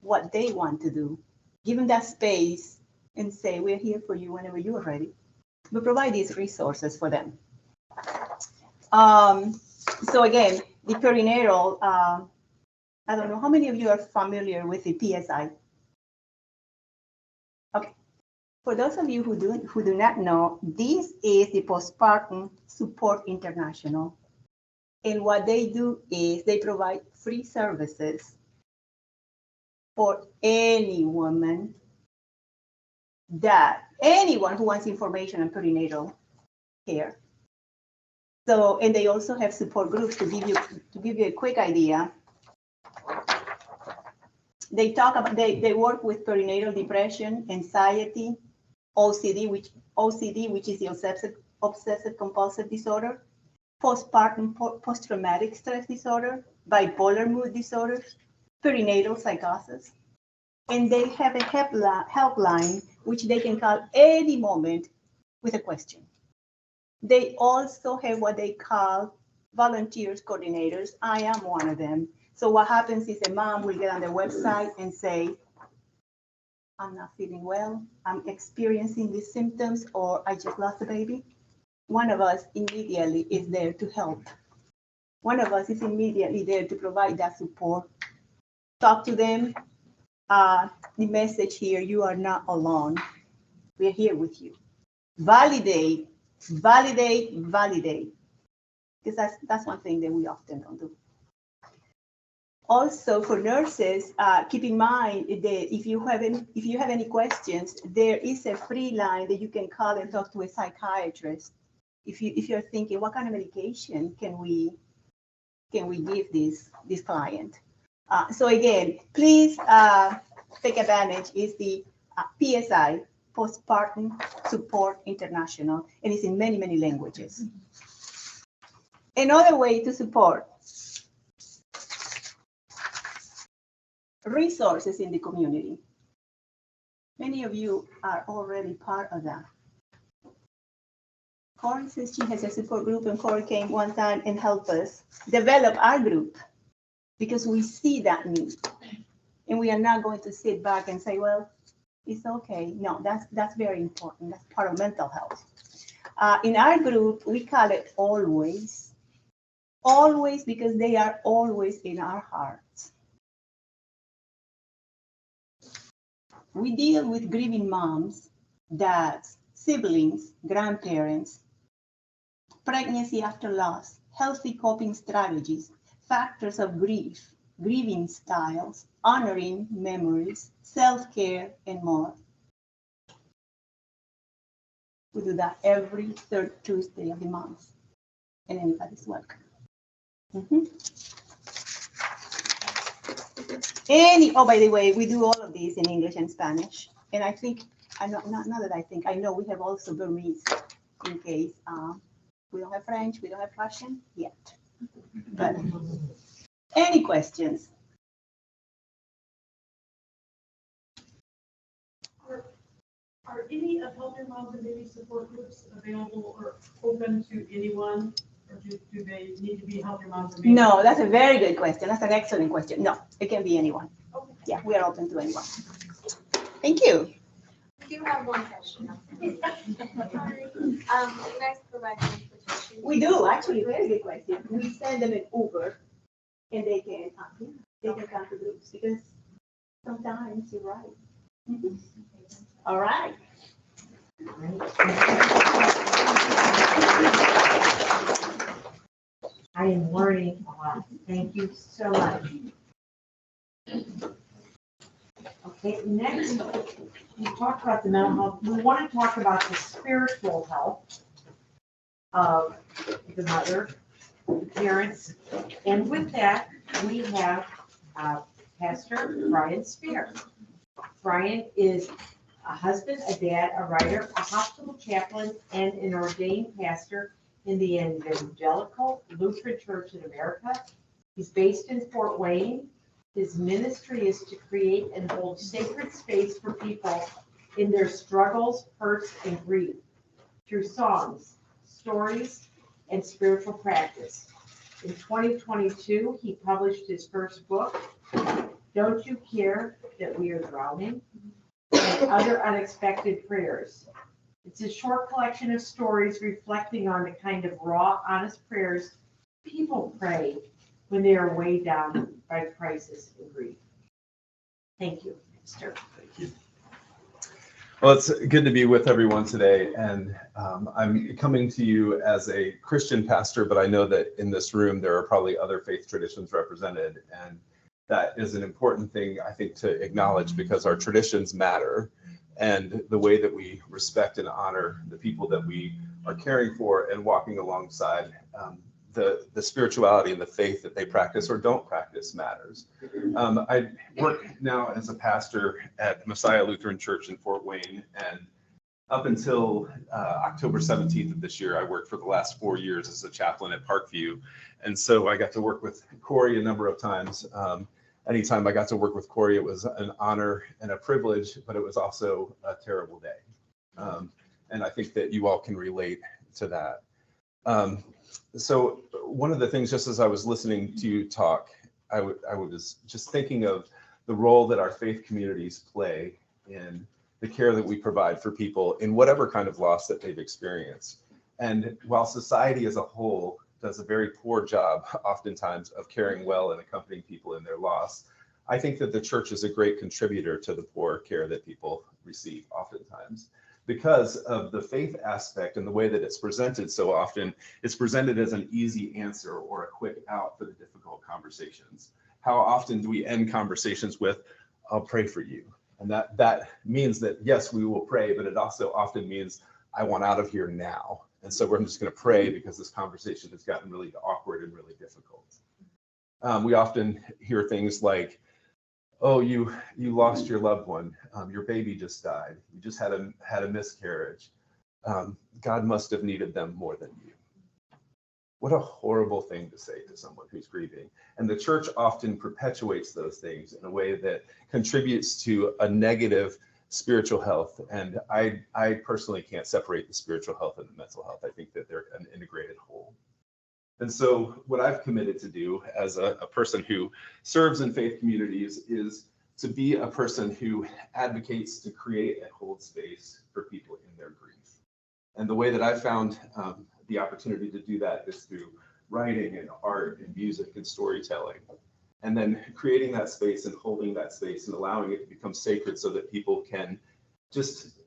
what they want to do. Give them that space and say, we're here for you whenever you are ready. We provide these resources for them. So again, the perinatal, I don't know how many of you are familiar with the PSI. Okay, for those of you who do not know, this is the Postpartum Support International. And what they do is they provide free services for any woman, anyone who wants information on perinatal care. So, and they also have support groups. To give you a quick idea, They talk about, they work with perinatal depression, anxiety, OCD, which is the obsessive compulsive disorder, postpartum post-traumatic stress disorder, bipolar mood disorders, perinatal psychosis. And they have a helpline which they can call any moment with a question. They also have what they call volunteers coordinators. I am one of them. So what happens is a mom will get on their website and say, I'm not feeling well, I'm experiencing these symptoms, or I just lost a baby. One of us immediately is there to help. One of us is immediately there to provide that support. Talk to them. The message here, you are not alone. We're here with you. Validate, validate, validate. Because that's one thing that we often don't do. Also, for nurses, keep in mind that if you have any questions, there is a free line that you can call and talk to a psychiatrist. If you're thinking, what kind of medication can we give this client? So again, please take advantage. Is the PSI, Postpartum Support International, and it's in many, many languages. Another way to support resources in the community. Many of you are already part of that. Cori says she has a support group, and Cori came one time and helped us develop our group because we see that need. And we are not going to sit back and say, well, it's okay. No, that's very important. That's part of mental health. In our group, we call it always. Always, because they are always in our hearts. We deal with grieving moms, dads, siblings, grandparents, pregnancy after loss, healthy coping strategies, factors of grief, grieving styles, honoring memories, self-care, and more. We do that every third Tuesday of the month, and anybody's welcome. Oh, by the way, we do all of these in English and Spanish. And I think, I know we have also Burmese in case we don't have French, we don't have Russian yet. But any questions? Are any of Help Your Moms and Babies support groups available or open to anyone? Or do they need to be Help Your Moms and Babies? No, that's a very good question. That's an excellent question. No, it can be anyone. Okay. Yeah, we are open to anyone. Thank you. We do have one question. Sorry. You guys provide transportation? We do, actually, very good question. We send them an Uber and they can come to groups because sometimes you're right. All right. I am learning a lot. Thank you so much. Okay, next, we talked about the mental health. We want to talk about the spiritual health of the mother, the parents. And with that, we have Pastor Brian Spahr. Brian is a husband, a dad, a writer, a hospital chaplain, and an ordained pastor in the Evangelical Lutheran Church in America. He's based in Fort Wayne. His ministry is to create and hold sacred space for people in their struggles, hurts, and grief through songs, stories, and spiritual practice. In 2022, he published his first book, Don't You Care That We Are Drowning? And Other Unexpected Prayers. It's a short collection of stories reflecting on the kind of raw, honest prayers people pray when they are weighed down by crisis and grief. Thank you, Mr. Well, it's good to be with everyone today, and I'm coming to you as a Christian pastor, but I know that in this room there are probably other faith traditions represented, and that is an important thing, I think, to acknowledge because our traditions matter, and the way that we respect and honor the people that we are caring for and walking alongside the spirituality and the faith that they practice or don't practice matters. I work now as a pastor at Messiah Lutheran Church in Fort Wayne, and up until October 17th of this year, I worked for the last 4 years as a chaplain at Parkview. And so I got to work with Cori a number of times. Anytime I got to work with Cori, it was an honor and a privilege, but it was also a terrible day. And I think that you all can relate to that. So one of the things, just as I was listening to you talk, I was just thinking of the role that our faith communities play in the care that we provide for people in whatever kind of loss that they've experienced. And while society as a whole does a very poor job oftentimes of caring well and accompanying people in their loss, I think that the church is a great contributor to the poor care that people receive oftentimes. Because of the faith aspect and the way that it's presented so often, it's presented as an easy answer or a quick out for the difficult conversations. How often do we end conversations with, "I'll pray for you"? And that means that, yes, we will pray, but it also often means, "I want out of here now. And so we're just going to pray because this conversation has gotten really awkward and really difficult." We often hear things like, "Oh, you lost your loved one. Your baby just died. You just had a miscarriage. God must have needed them more than you." What a horrible thing to say to someone who's grieving. And the church often perpetuates those things in a way that contributes to a negative spiritual health. And I personally can't separate the spiritual health and the mental health. I think that they're an integrated whole. And so what I've committed to do as a person who serves in faith communities is to be a person who advocates to create and hold space for people in their grief. And the way that I've found the opportunity to do that is through writing and art and music and storytelling. And then creating that space and holding that space and allowing it to become sacred so that people can just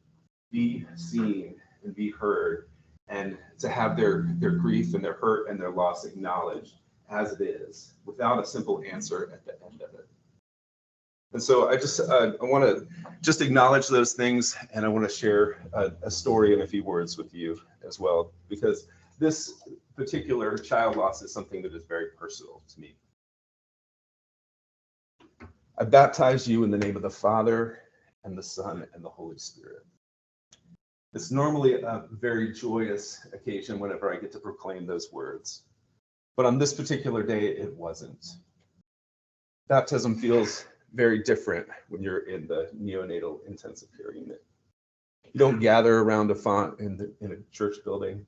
be seen and be heard, and to have their grief and their hurt and their loss acknowledged as it is, without a simple answer at the end of it. And so I want to just acknowledge those things, and I want to share a story and a few words with you as well, because this particular child loss is something that is very personal to me. I baptize you in the name of the Father and the Son and the Holy Spirit. It's normally a very joyous occasion whenever I get to proclaim those words, but on this particular day, it wasn't. Baptism feels very different when you're in the neonatal intensive care unit. You don't gather around a font in a church building.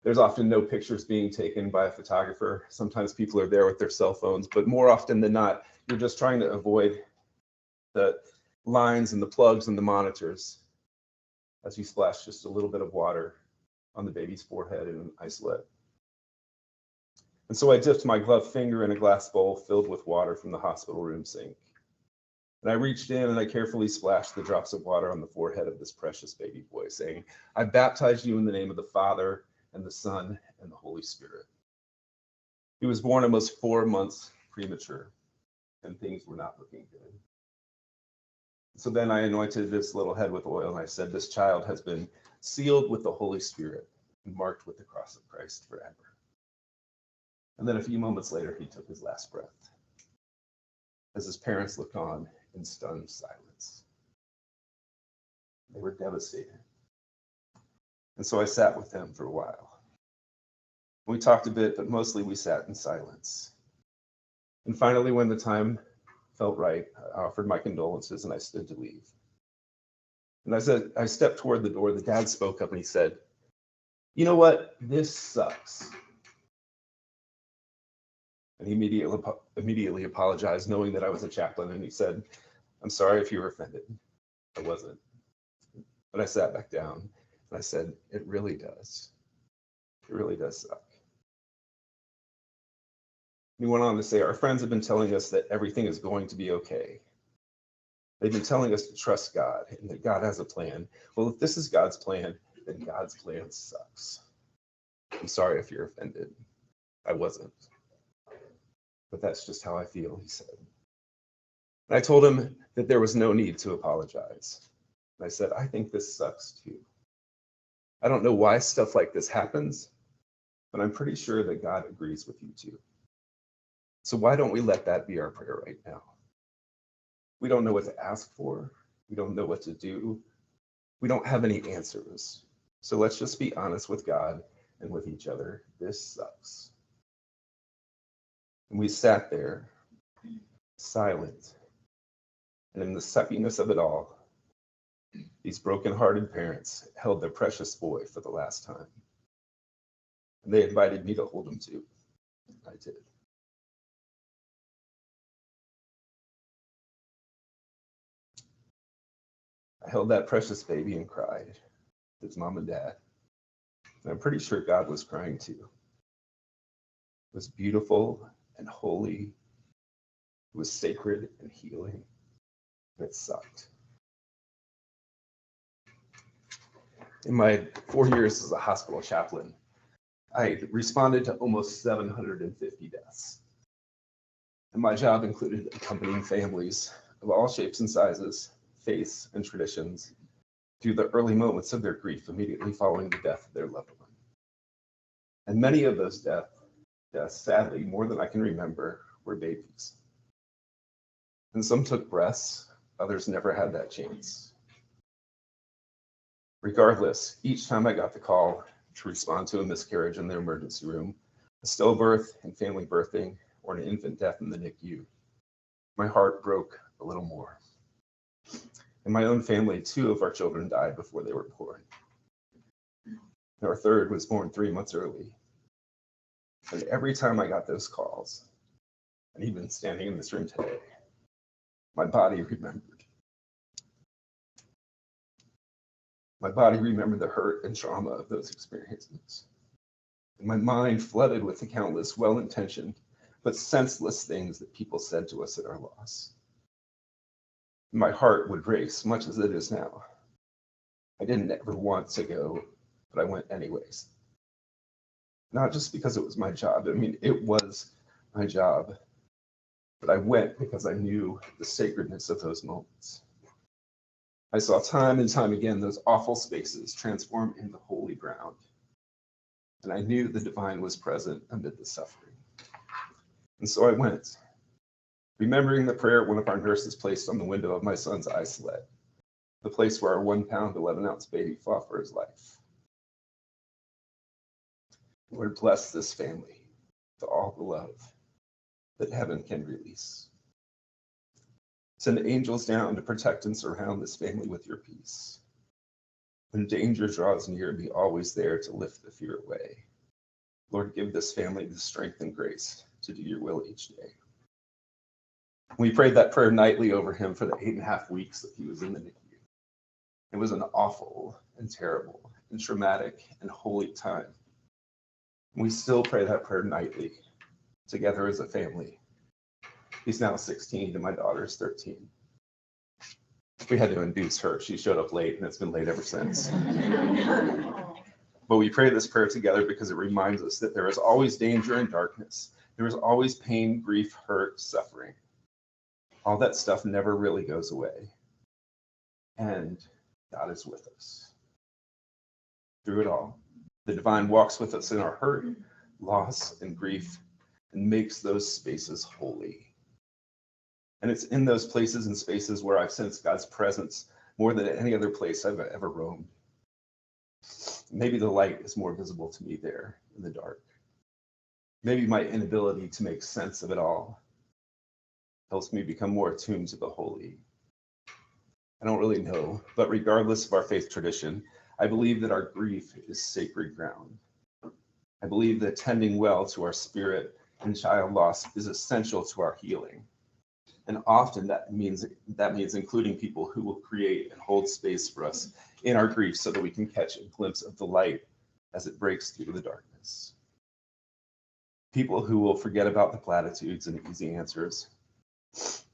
There's often no pictures being taken by a photographer. Sometimes people are there with their cell phones, but more often than not, you're just trying to avoid the lines and the plugs and the monitors as you splash just a little bit of water on the baby's forehead in an isolette. And so I dipped my gloved finger in a glass bowl filled with water from the hospital room sink. And I reached in and I carefully splashed the drops of water on the forehead of this precious baby boy, saying, "I baptize you in the name of the Father and the Son and the Holy Spirit." He was born almost 4 months premature, and things were not looking good. So then I anointed this little head with oil, and I said, "This child has been sealed with the Holy Spirit and marked with the cross of Christ forever." And then a few moments later, he took his last breath as his parents looked on in stunned silence. They were devastated. And so I sat with them for a while. We talked a bit, but mostly we sat in silence. And finally, when the time felt right, I offered my condolences and I stood to leave. And I stepped toward the door. The dad spoke up and he said, "You know what? This sucks." And he immediately apologized, knowing that I was a chaplain. And he said, "I'm sorry if you were offended." I wasn't. But I sat back down and I said, "It really does. It really does suck." He went on to say, "Our friends have been telling us that everything is going to be okay. They've been telling us to trust God and that God has a plan. Well, if this is God's plan, then God's plan sucks. I'm sorry if you're offended." I wasn't. But that's just how I feel, he said. And I told him that there was no need to apologize. And I said, "I think this sucks too. I don't know why stuff like this happens, but I'm pretty sure that God agrees with you too. So why don't we let that be our prayer right now? We don't know what to ask for. We don't know what to do. We don't have any answers. So let's just be honest with God and with each other. This sucks. And we sat there, silent. And in the suckiness of it all, these broken-hearted parents held their precious boy for the last time. And they invited me to hold him too. I did. I held that precious baby and cried with his mom and dad. And I'm pretty sure God was crying too. It was beautiful and holy. It was sacred and healing. And it sucked. In my 4 years as a hospital chaplain, I responded to almost 750 deaths. And my job included accompanying families of all shapes and sizes, faiths and traditions through the early moments of their grief immediately following the death of their loved one. And many of those deaths, sadly, more than I can remember, were babies. And some took breaths, others never had that chance. Regardless, each time I got the call to respond to a miscarriage in the emergency room, a stillbirth and family birthing, or an infant death in the NICU, my heart broke a little more. In my own family, 2 of our children died before they were born. Our third was born 3 months early. And every time I got those calls, and even standing in this room today, my body remembered. My body remembered the hurt and trauma of those experiences. And my mind flooded with the countless well-intentioned but senseless things that people said to us at our loss. My heart would race, much as it is now. I didn't ever want to go, but I went anyways. Not just because it was my job. I mean, it was my job, but I went because I knew the sacredness of those moments. I saw time and time again those awful spaces transform into holy ground. And I knew the divine was present amid the suffering. And so I went, remembering the prayer one of our nurses placed on the window of my son's isolette, the place where our 1 pound, 11 ounce baby fought for his life. Lord, bless this family with all the love that heaven can release. Send angels down to protect and surround this family with your peace. When danger draws near, be always there to lift the fear away. Lord, give this family the strength and grace to do your will each day. We prayed that prayer nightly over him for the 8.5 weeks that he was in the NICU. It was an awful and terrible and traumatic and holy time. We still pray that prayer nightly, together as a family. He's now 16 and my daughter's 13. We had to induce her. She showed up late and it's been late ever since. But we pray this prayer together because it reminds us that there is always danger and darkness. There is always pain, grief, hurt, suffering. All that stuff never really goes away. And God is with us through it all. The divine walks with us in our hurt, loss, and grief, and makes those spaces holy. And it's in those places and spaces where I've sensed God's presence more than any other place I've ever roamed. Maybe the light is more visible to me there in the dark. Maybe my inability to make sense of it all helps me become more attuned to the holy. I don't really know, but regardless of our faith tradition, I believe that our grief is sacred ground. I believe that tending well to our spirit and child loss is essential to our healing. And often that means including people who will create and hold space for us in our grief so that we can catch a glimpse of the light as it breaks through the darkness. People who will forget about the platitudes and easy answers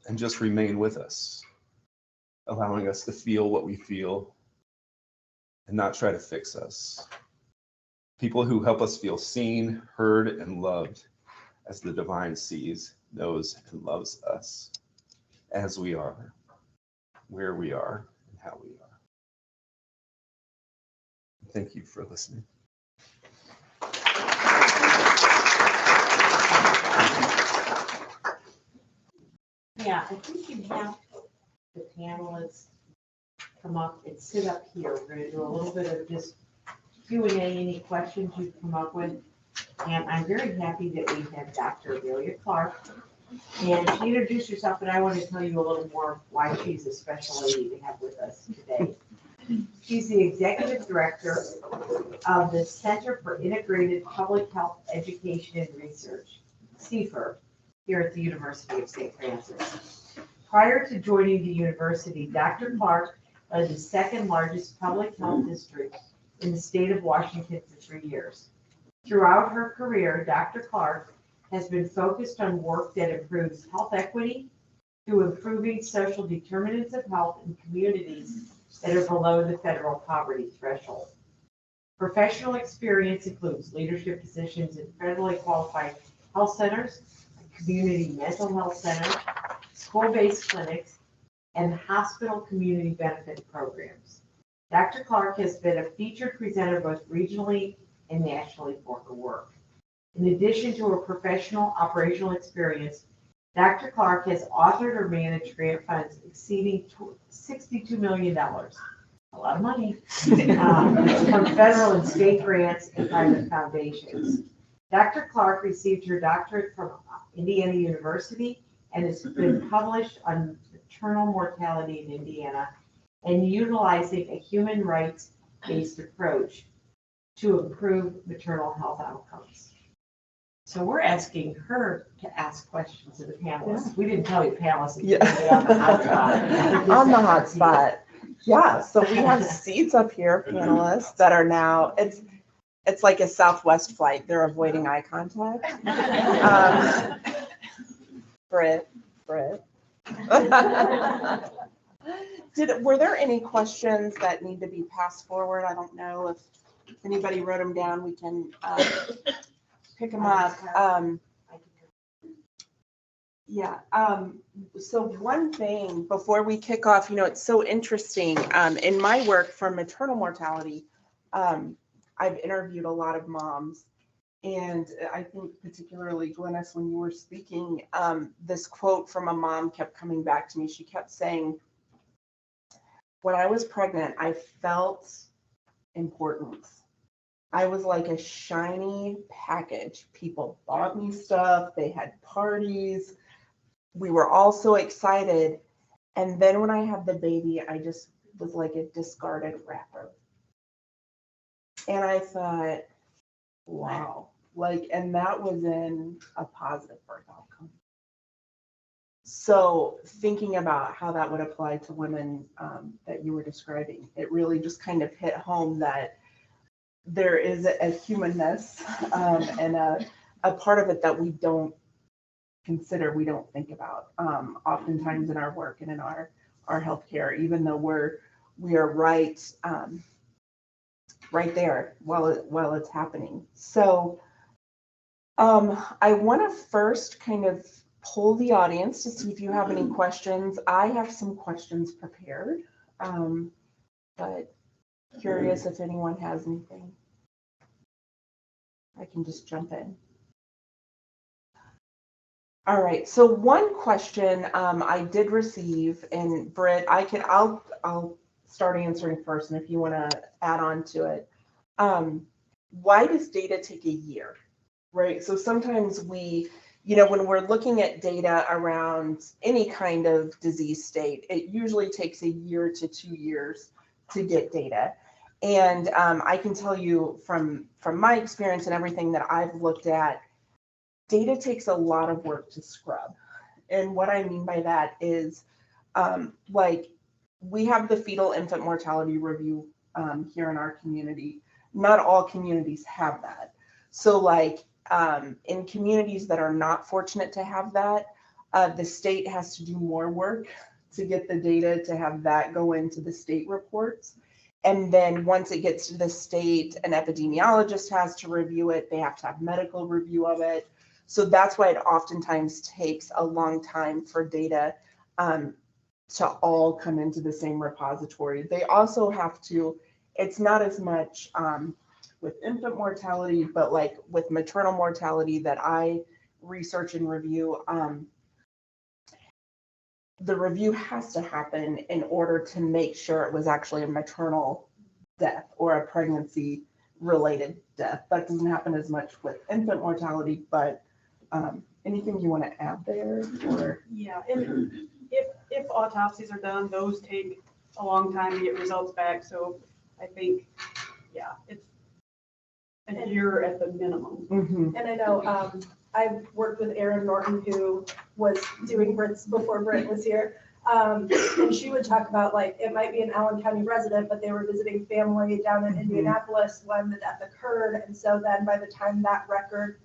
and just remain with us, allowing us to feel what we feel and not try to fix us. People who help us feel seen, heard, and loved as the divine sees, knows, and loves us as we are, where we are, and how we are. Thank you for listening. Yeah, I think you have the panelists come up and sit up here. We're gonna do a little bit of just Q&A, any questions you've come up with. And I'm very happy that we have Dr. Amelia Clark. And she introduced herself, but I want to tell you a little more why she's a special lady to have with us today. She's the Executive Director of the Center for Integrated Public Health Education and Research, CFIR, here at the University of St. Francis. Prior to joining the university, Dr. Clark led the second largest public health district in the state of Washington for 3 years. Throughout her career, Dr. Clark has been focused on work that improves health equity through improving social determinants of health in communities that are below the federal poverty threshold. Professional experience includes leadership positions in federally qualified health centers, community mental health centers, school-based clinics, and hospital community benefit programs. Dr. Clark has been a featured presenter both regionally and nationally for her work. In addition to her professional operational experience, Dr. Clark has authored or managed grant funds exceeding $62 million, a lot of money, from federal and state grants and private foundations. Dr. Clark received her doctorate from Indiana University and has been published on maternal mortality in Indiana and utilizing a human rights-based approach to improve maternal health outcomes. So we're asking her to ask questions of the panelists. We didn't tell you panelists. Yeah. On the hot spot. On the hot spot. Yeah, so we have seats up here, panelists that are now, it's like a Southwest flight. They're avoiding eye contact. Britte. Were there any questions that need to be passed forward? I don't know if anybody wrote them down. We can pick them up. So one thing before we kick off, it's so interesting. In my work for maternal mortality, I've interviewed a lot of moms. And I think particularly, Glenis, when you were speaking, this quote from a mom kept coming back to me. She kept saying, when I was pregnant, I felt importance. I was like a shiny package. People bought me stuff. They had parties. We were all so excited. And then when I had the baby, I just was like a discarded wrapper. And I thought, wow. And that was in a positive birth outcome. So thinking about how that would apply to women that you were describing, it really just kind of hit home that there is a humanness and a part of it that we don't consider, we don't think about oftentimes in our work and in our healthcare, even though we are right there while it's happening. So I want to first kind of poll the audience to see if you have any questions. I have some questions prepared, but curious if anyone has anything. I can just jump in. All right, so one question I did receive, and Britte, I'll start answering first, and if you want to add on to it. Why does data take a year, right? So sometimes we, when we're looking at data around any kind of disease state, it usually takes a year to 2 years to get data. And I can tell you from my experience and everything that I've looked at, data takes a lot of work to scrub. And what I mean by that is, we have the fetal infant mortality review here in our community. Not all communities have that. So in communities that are not fortunate to have that, the state has to do more work to get the data to have that go into the state reports. And then once it gets to the state, an epidemiologist has to review it. They have to have medical review of it. So that's why it oftentimes takes a long time for data to all come into the same repository. They also have to, it's not as much with infant mortality, but with maternal mortality that I research and review, the review has to happen in order to make sure it was actually a maternal death or a pregnancy related death. That doesn't happen as much with infant mortality, but anything you want to add there? Or Yeah, and if autopsies are done, those take a long time to get results back, so I think, yeah, it's a year at the minimum. Mhm. And I know, I've worked with Erin Norton, who was doing Britte's before Britte was here. And she would talk about, like, it might be an Allen County resident, but they were visiting family down in Indianapolis when the death occurred. And so then by the time that record,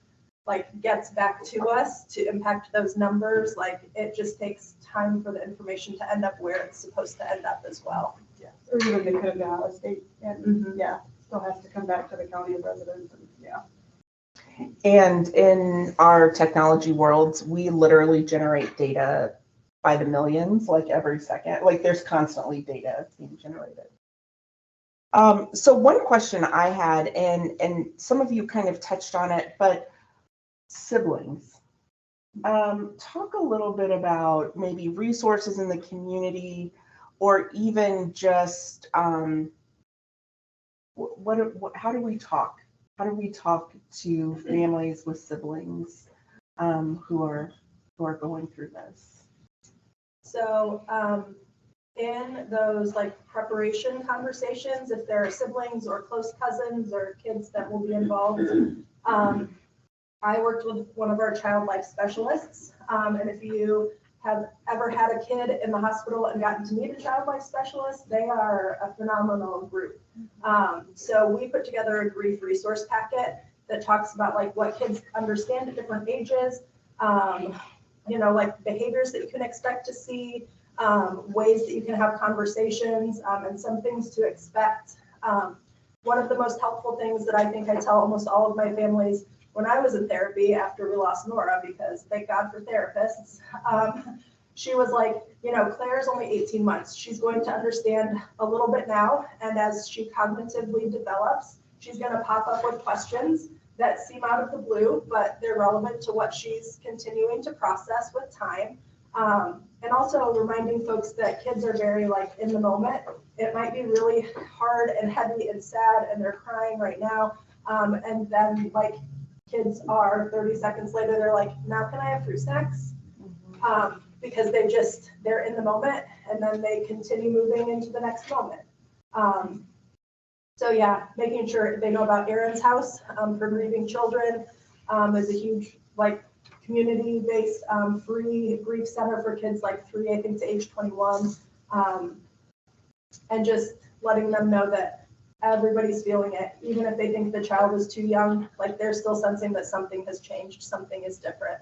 like, gets back to us to impact those numbers, like, it just takes time for the information to end up where it's supposed to end up as well. Yeah, or even they could have gone out of state, and yeah, still has to come back to the county of residence, and yeah. And in our technology worlds, we literally generate data by the millions, like every second. Like there's constantly data being generated. So one question I had, and some of you kind of touched on it, but siblings. Talk a little bit about maybe resources in the community, or even just how do we talk? How do we talk to families with siblings who are going through this? So in those, like, preparation conversations, if there are siblings or close cousins or kids that will be involved, I worked with one of our child life specialists. And if you have ever had a kid in the hospital and gotten to meet a child life specialist, they are a phenomenal group. So we put together a grief resource packet that talks about, like, what kids understand at different ages, like behaviors that you can expect to see, ways that you can have conversations, and some things to expect. One of the most helpful things that I think I tell almost all of my families when I was in therapy after we lost Nora, because thank God for therapists, she was like, Claire's only 18 months. She's going to understand a little bit now. And as she cognitively develops, she's going to pop up with questions that seem out of the blue, but they're relevant to what she's continuing to process with time. And also reminding folks that kids are very, like, in the moment. It might be really hard and heavy and sad, and they're crying right now. And then, like, kids are 30 seconds later, they're like, now can I have fruit snacks? Because they're in the moment, and then they continue moving into the next moment. So yeah, making sure they know about Erin's house for grieving children is a huge, like, community-based free grief center for kids like 3, I think, to age 21. And just letting them know that everybody's feeling it, even if they think the child is too young, like, they're still sensing that something has changed, something is different.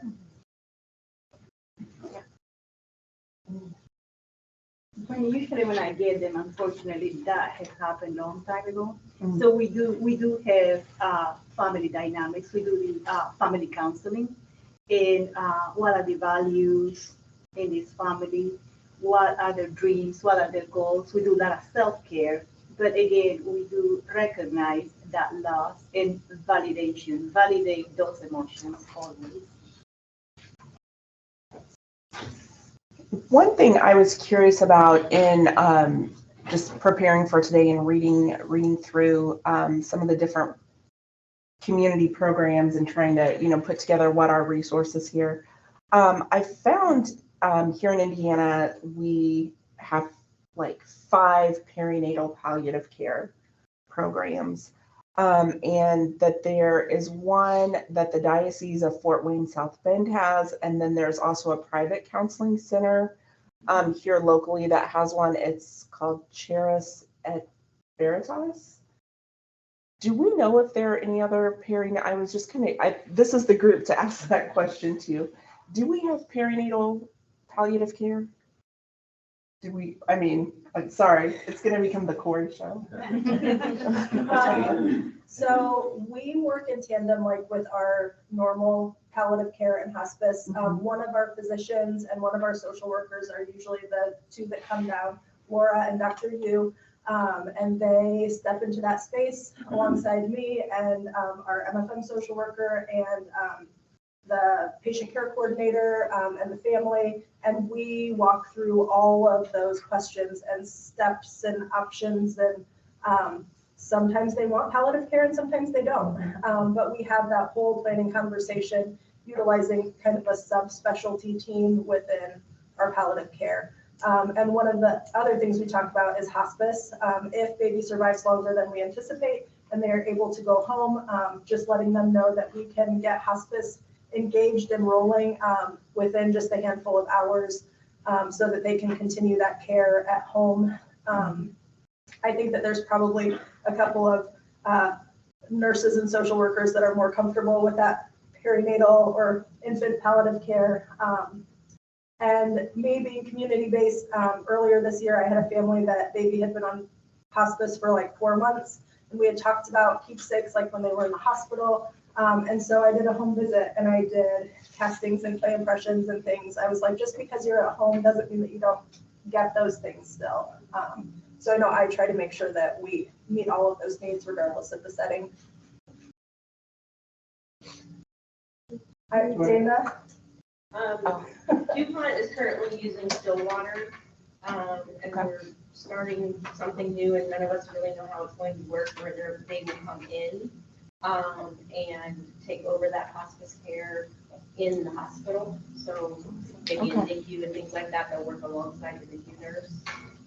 Usually when I get them, unfortunately, that has happened a long time ago. So we do have family dynamics. We do the family counseling, and what are the values in this family? What are their dreams? What are their goals? We do a lot of self-care, but again, we do recognize that loss and validation, validate those emotions always. One thing I was curious about in just preparing for today and reading through some of the different community programs and trying to put together what our resources here. I found here in Indiana we have like 5 perinatal palliative care programs, and that there is one that the Diocese of Fort Wayne South Bend has, and then there's also a private counseling center here locally that has one. It's called Charis et Veritas. Do we know if there are any other perinatal? I was just this is the group to ask that question to. Do we have perinatal palliative care? Do we? I mean, I'm sorry, it's going to become the Cori show. So we work in tandem, like, with our normal palliative care and hospice. One of our physicians and one of our social workers are usually the 2 that come down, Laura and Dr. Yu, and they step into that space alongside me and our MFM social worker and the patient care coordinator and the family, and we walk through all of those questions and steps and options, and sometimes they want palliative care and sometimes they don't. But we have that whole planning conversation utilizing kind of a subspecialty team within our palliative care. And one of the other things we talk about is hospice. If baby survives longer than we anticipate and they're able to go home, just letting them know that we can get hospice engaged and rolling within just a handful of hours so that they can continue that care at home. I think that there's probably a couple of nurses and social workers that are more comfortable with that perinatal or infant palliative care. And maybe community-based. Earlier this year, I had a family that baby had been on hospice for like 4 months, and we had talked about keepsakes like when they were in the hospital. And so I did a home visit and I did castings and clay impressions and things. I was like, just because you're at home doesn't mean that you don't get those things still. So I know I try to make sure that we meet all of those needs regardless of the setting. Dana? DuPont is currently using still water, and we're starting something new, and none of us really know how it's going to work, where they will come in and take over that hospice care in the hospital. So maybe in NICU and things like that, they'll work alongside the NICU nurse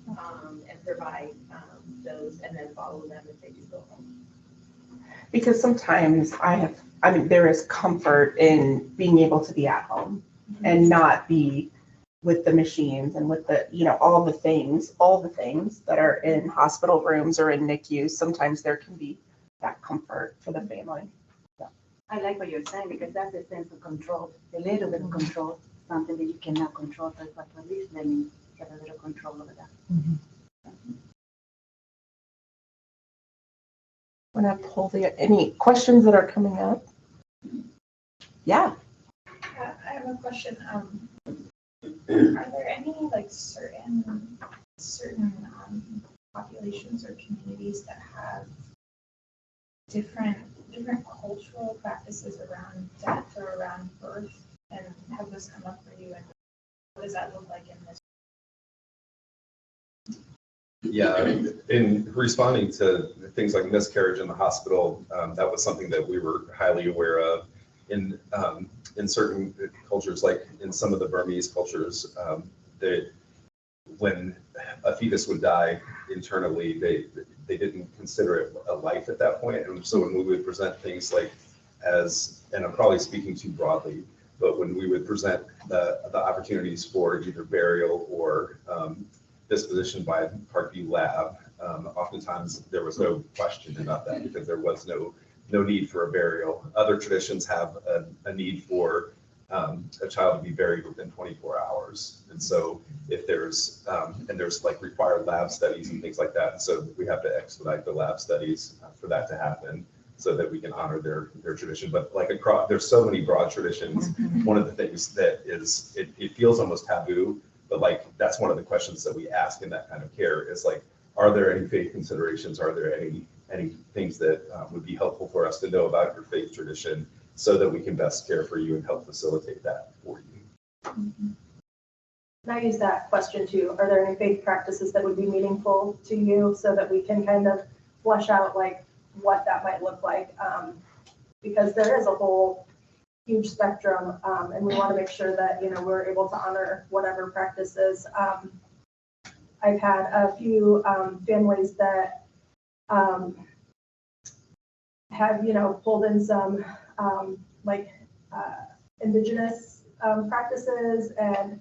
and provide those, and then follow them if they do go home. Because sometimes there is comfort in being able to be at home and not be with the machines and with the, all the things that are in hospital rooms or in NICUs. Sometimes there can be that comfort for the family. I like what you're saying, because that's a sense of control, a little bit of control, something that you cannot control, but at least let me get a little control over that. Want to pull any questions that are coming up? Yeah. I have a question. Are there any certain populations or communities that have different cultural practices around death or around birth, and have those come up for you, and what does that look like in this? Yeah, in responding to things like miscarriage in the hospital, that was something that we were highly aware of. In certain cultures, like in some of the Burmese cultures, when a fetus would die internally, they didn't consider it a life at that point. And so when we would present things like and I'm probably speaking too broadly, but when we would present the opportunities for either burial or disposition by Parkview lab, oftentimes there was no question about that because there was no need for a burial. Other traditions have a need for a child to be buried within 24 hours. And so if there's required lab studies and things like that, so we have to expedite the lab studies for that to happen so that we can honor their tradition. But there's so many broad traditions. One of the things that is, it feels almost taboo, but that's one of the questions that we ask in that kind of care is are there any faith considerations? Are there any things that would be helpful for us to know about your faith tradition so that we can best care for you and help facilitate that for you? And I use that question too. Are there any faith practices that would be meaningful to you so that we can kind of flesh out what that might look like? Because there is a whole huge spectrum, and we want to make sure that we're able to honor whatever practices. I've had a few families that have pulled in some indigenous practices and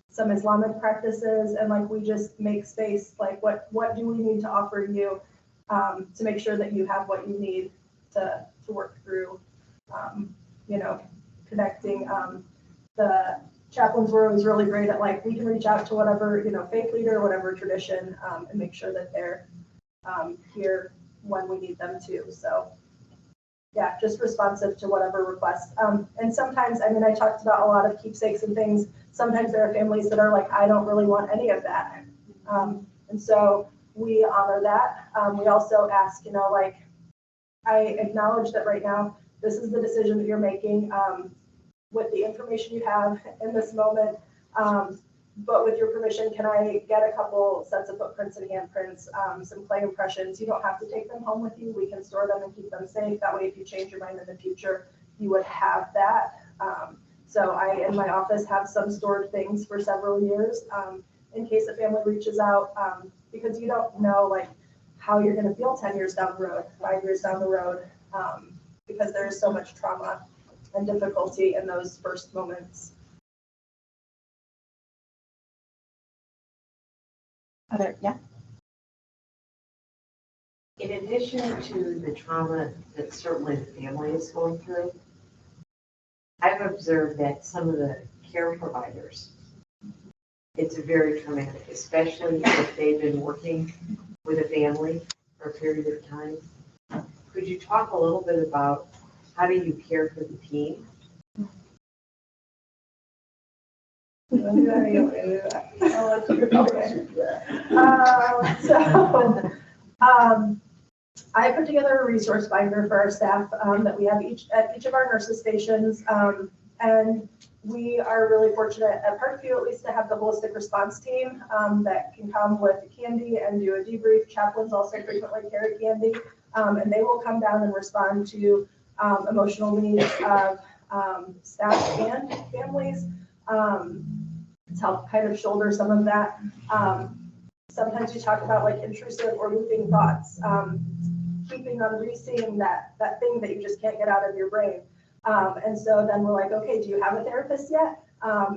some Islamic practices, and we just make space. What do we need to offer you to make sure that you have what you need to work through connecting. The chaplains were always really great at we can reach out to whatever faith leader, whatever tradition, and make sure that they're here when we need them to. So yeah, just responsive to whatever request. And sometimes, I talked about a lot of keepsakes and things. Sometimes there are families that are I don't really want any of that. And so we honor that. We also ask, I acknowledge that right now this is the decision that you're making with the information you have in this moment. But with your permission, can I get a couple sets of footprints and handprints, some clay impressions? You don't have to take them home with you. We can store them and keep them safe. That way, if you change your mind in the future, you would have that. So I, in my office, have some stored things for several years in case a family reaches out, because you don't know like how you're going to feel 10 years down the road, 5 years down the road, because there is so much trauma and difficulty in those first moments. Yeah. In addition to the trauma that certainly the family is going through, I've observed that some of the care providers, it's very traumatic, especially if they've been working with a family for a period of time. Could you talk a little bit about how do you care for the team? I put together a resource binder for our staff that we have at each of our nurses stations, and we are really fortunate at Parkview at least to have the holistic response team that can come with candy and do a debrief. Chaplains also frequently carry candy, and they will come down and respond to emotional needs of staff and families. To help kind of shoulder some of that. Sometimes you talk about like intrusive or looping thoughts, keeping on re-seeing that thing that you just can't get out of your brain. And so then we're like, okay, do you have a therapist yet?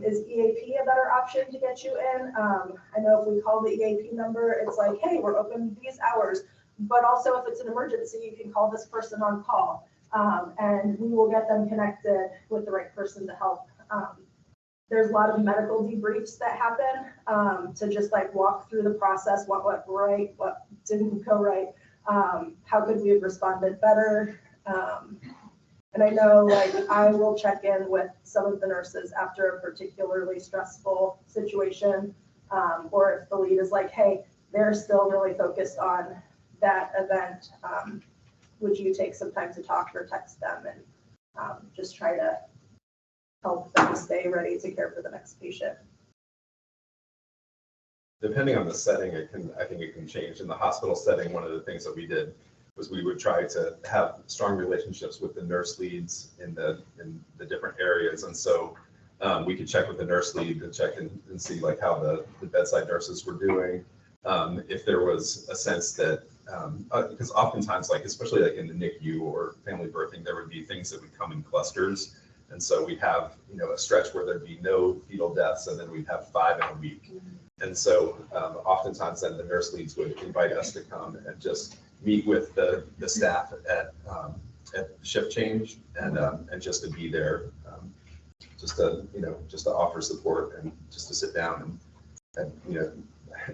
Is EAP a better option to get you in? I know if we call the EAP number, it's like, hey, we're open these hours. But also if it's an emergency, you can call this person on call, and we will get them connected with the right person to help. There's a lot of medical debriefs that happen to just like walk through the process, what went right, what didn't go right, how could we have responded better. And I know like I will check in with some of the nurses after a particularly stressful situation, or if the lead is like, hey, they're still really focused on that event, would you take some time to talk or text them and just try to help them stay ready to care for the next patient. Depending on the setting, I think it can change. In the hospital setting, one of the things that we did was we would try to have strong relationships with the nurse leads in the different areas. And so we could check with the nurse lead to check and see like how the bedside nurses were doing. If there was a sense that, because oftentimes, like especially like in the NICU or family birthing, there would be things that would come in clusters. And so we'd have, a stretch where there'd be no fetal deaths, and then we'd have 5 in a week. And so oftentimes then the nurse leads would invite us to come and just meet with the staff at shift change and just to be there, just to offer support and just to sit down and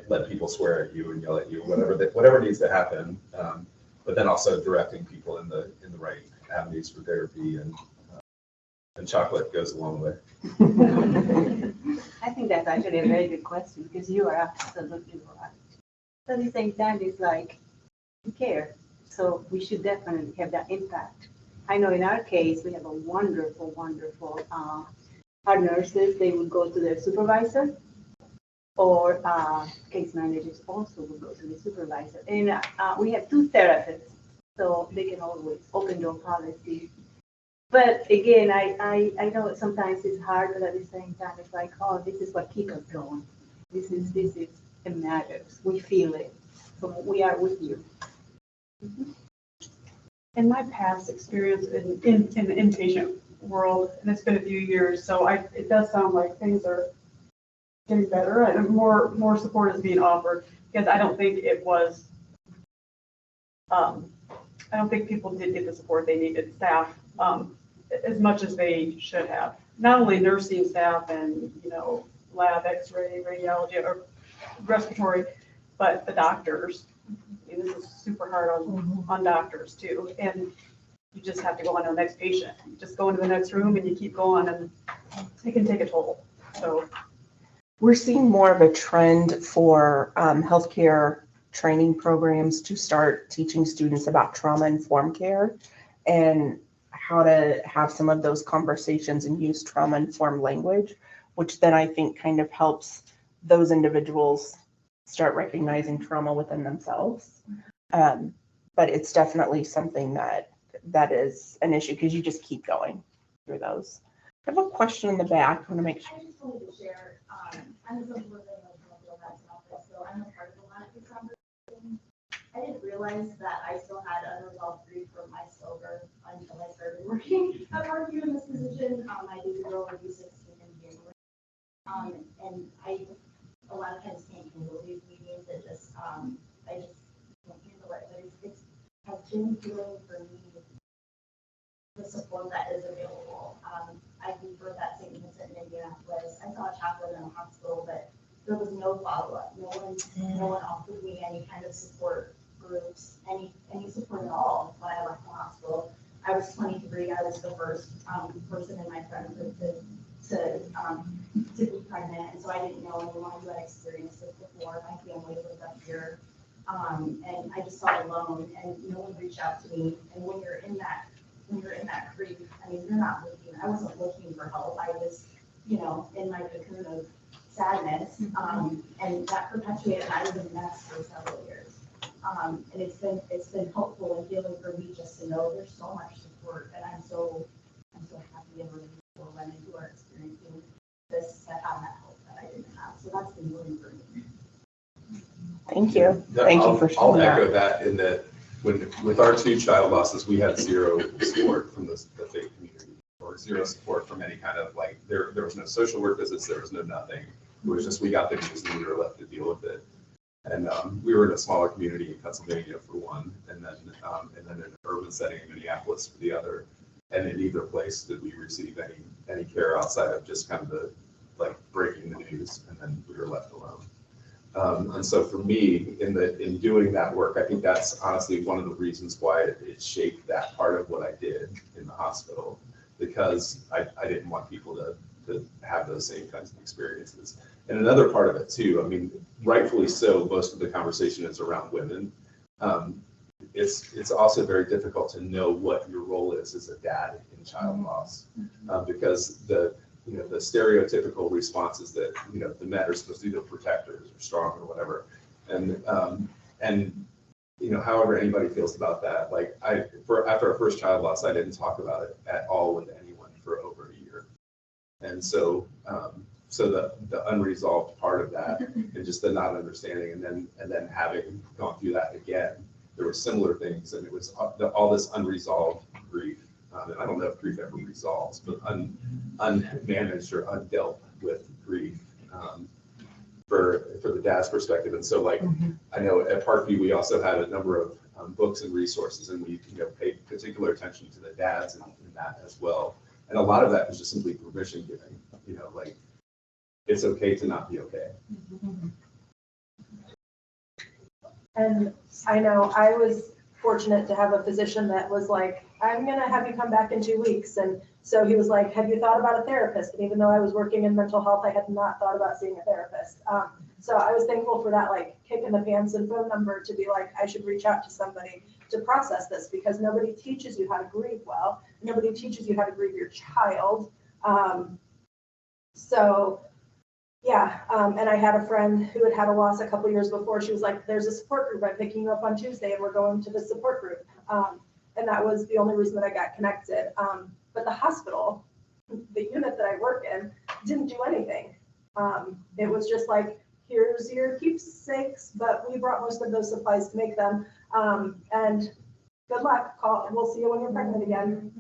let people swear at you and yell at you, whatever needs to happen. But then also directing people in the right avenues for therapy, and chocolate goes a long way. I think that's actually a very good question, because you are absolutely right. But at the same time, it's like, we care. So we should definitely have that impact. I know in our case, we have a wonderful, our nurses, they would go to their supervisor, or case managers also would go to the supervisor. And we have 2 therapists, so they can always open door policy. But again, I know sometimes it's hard, but at the same time, it's like, oh, this is what keeps us going. This is, it matters. We feel it. So we are with you. Mm-hmm. In my past experience in the inpatient world, and it's been a few years, so it does sound like things are getting better and more support is being offered, because I don't think it was, I don't think people did get the support they needed, staff, as much as they should have. Not only nursing staff and, lab, x-ray, radiology, or respiratory, but the doctors. And this is super hard on doctors too. And you just have to go on to the next patient. You just go into the next room and you keep going, and it can take a toll. So we're seeing more of a trend for healthcare training programs to start teaching students about trauma-informed care and how to have some of those conversations and use trauma-informed language, which then I think kind of helps those individuals start recognizing trauma within themselves. But it's definitely something that is an issue because you just keep going through those. I have a question in the back. I want to make sure. I just wanted to share, I'm a living office, so I'm a part of the Luncheon conversation. I didn't realize that I still had unresolved grief from my silver until I started working at Parkview in this position. My baby girl will be 16 in January. And I, a lot of times can't handle these meetings. I just can't handle it, but it's has been feeling for me the support that is available. I referred that St. Vincent in Indianapolis. I saw a chaplain in the hospital, but there was no follow-up. No one offered me any kind of support groups, any support at all when I left the hospital. I was 23. I was the first person in my friend group to be pregnant, and so I didn't know anyone who had experienced it before. My family lived up here, and I just felt alone, and no one reached out to me. And when you're in that grief, I mean, you're not looking. I wasn't looking for help. I was, in my cocoon of sadness, and that perpetuated. I was a mess for several years, and it's been helpful and healing for me just to know there's so much support, and I'm so happy and relieved for women who are experiencing this that have that help that I didn't have. So that's been healing for me. Thank you. Thank you for sharing that. I'll echo that in that with our 2 child losses, we had zero support from the faith community, or zero support from any kind of there was no social work visits, there was no nothing. It was just we got the news and we were left to deal with it. And we were in a smaller community in Pennsylvania for one, and then in an urban setting in Minneapolis for the other. And in neither place did we receive any care outside of just kind of the breaking the news, and then we were left alone. And so for me, in doing that work, I think that's honestly one of the reasons why it shaped that part of what I did in the hospital, because I didn't want people to have those same kinds of experiences. And another part of it too, I mean, rightfully so, most of the conversation is around women. It's also very difficult to know what your role is as a dad in child loss, because the stereotypical response is that the men are supposed to be the protectors or strong or whatever, and however anybody feels about that. After our first child loss, I didn't talk about it at all with anyone for over a year, and so the unresolved part of that and just the not understanding, and then having gone through that again, there were similar things, and it was all this unresolved grief. And I don't know if grief ever resolves, but unmanaged or undealt with grief for the dad's perspective. And so I know at Parkview, we also had a number of books and resources, and we paid particular attention to the dads in that as well. And a lot of that was just simply permission giving, it's okay to not be okay. And I know I was fortunate to have a physician that was like, I'm going to have you come back in 2 weeks. And so he was like, have you thought about a therapist? And even though I was working in mental health, I had not thought about seeing a therapist. So I was thankful for that, kick in the pants and phone number to be like, I should reach out to somebody to process this, because nobody teaches you how to grieve well. Nobody teaches you how to grieve your child. And I had a friend who had a loss a couple years before. She was like, there's a support group. I'm picking you up on Tuesday and we're going to the support group. And that was the only reason that I got connected. But the hospital, the unit that I work in, didn't do anything. It was just like, here's your keepsakes, but we brought most of those supplies to make them. And good luck. We'll see you when you're pregnant again.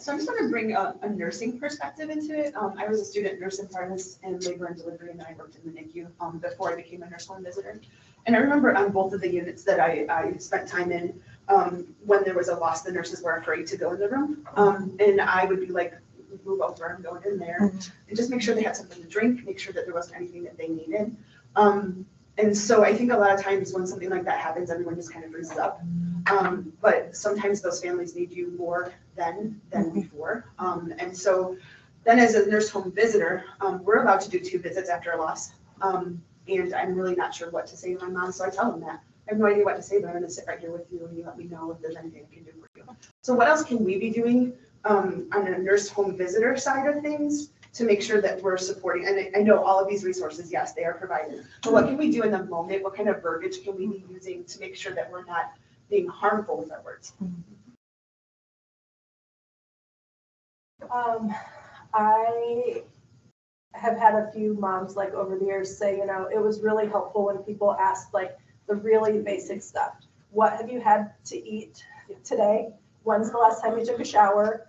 So I'm just going to bring a nursing perspective into it. I was a student nurse in Paris in labor and delivery, and then I worked in the NICU before I became a nurse home visitor. And I remember on both of the units that I spent time in, when there was a loss, the nurses were afraid to go in the room. And I would be like, move over, I'm going in there, and just make sure they had something to drink, make sure that there wasn't anything that they needed. And so I think a lot of times when something like that happens, everyone just kind of freezes up. But sometimes those families need you more than before. And so then as a nurse home visitor, we're allowed to do 2 visits after a loss. and I'm really not sure what to say to my mom, so I tell them that. I have no idea what to say, but I'm gonna sit right here with you and you let me know if there's anything I can do for you. So what else can we be doing on a nurse home visitor side of things to make sure that we're supporting? And I know all of these resources, yes, they are provided, but what can we do in the moment? What kind of verbiage can we be using to make sure that we're not being harmful with our words? I have had a few moms like over the years say, you know, it was really helpful when people asked like the really basic stuff. What have you had to eat today? When's the last time you took a shower?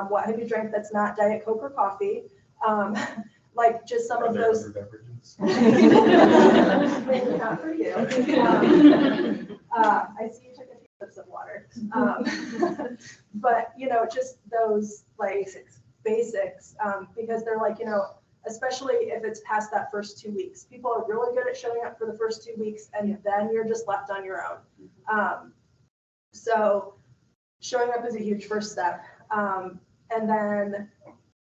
What have you drank that's not Diet Coke or coffee? Like just some of those. Beverages? Maybe not for you. I see you took a few sips of water. But, you know, just those like basics, because they're like, you know, especially if it's past that first 2 weeks, people are really good at showing up for the first 2 weeks and then you're just left on your own. So showing up is a huge first step. And then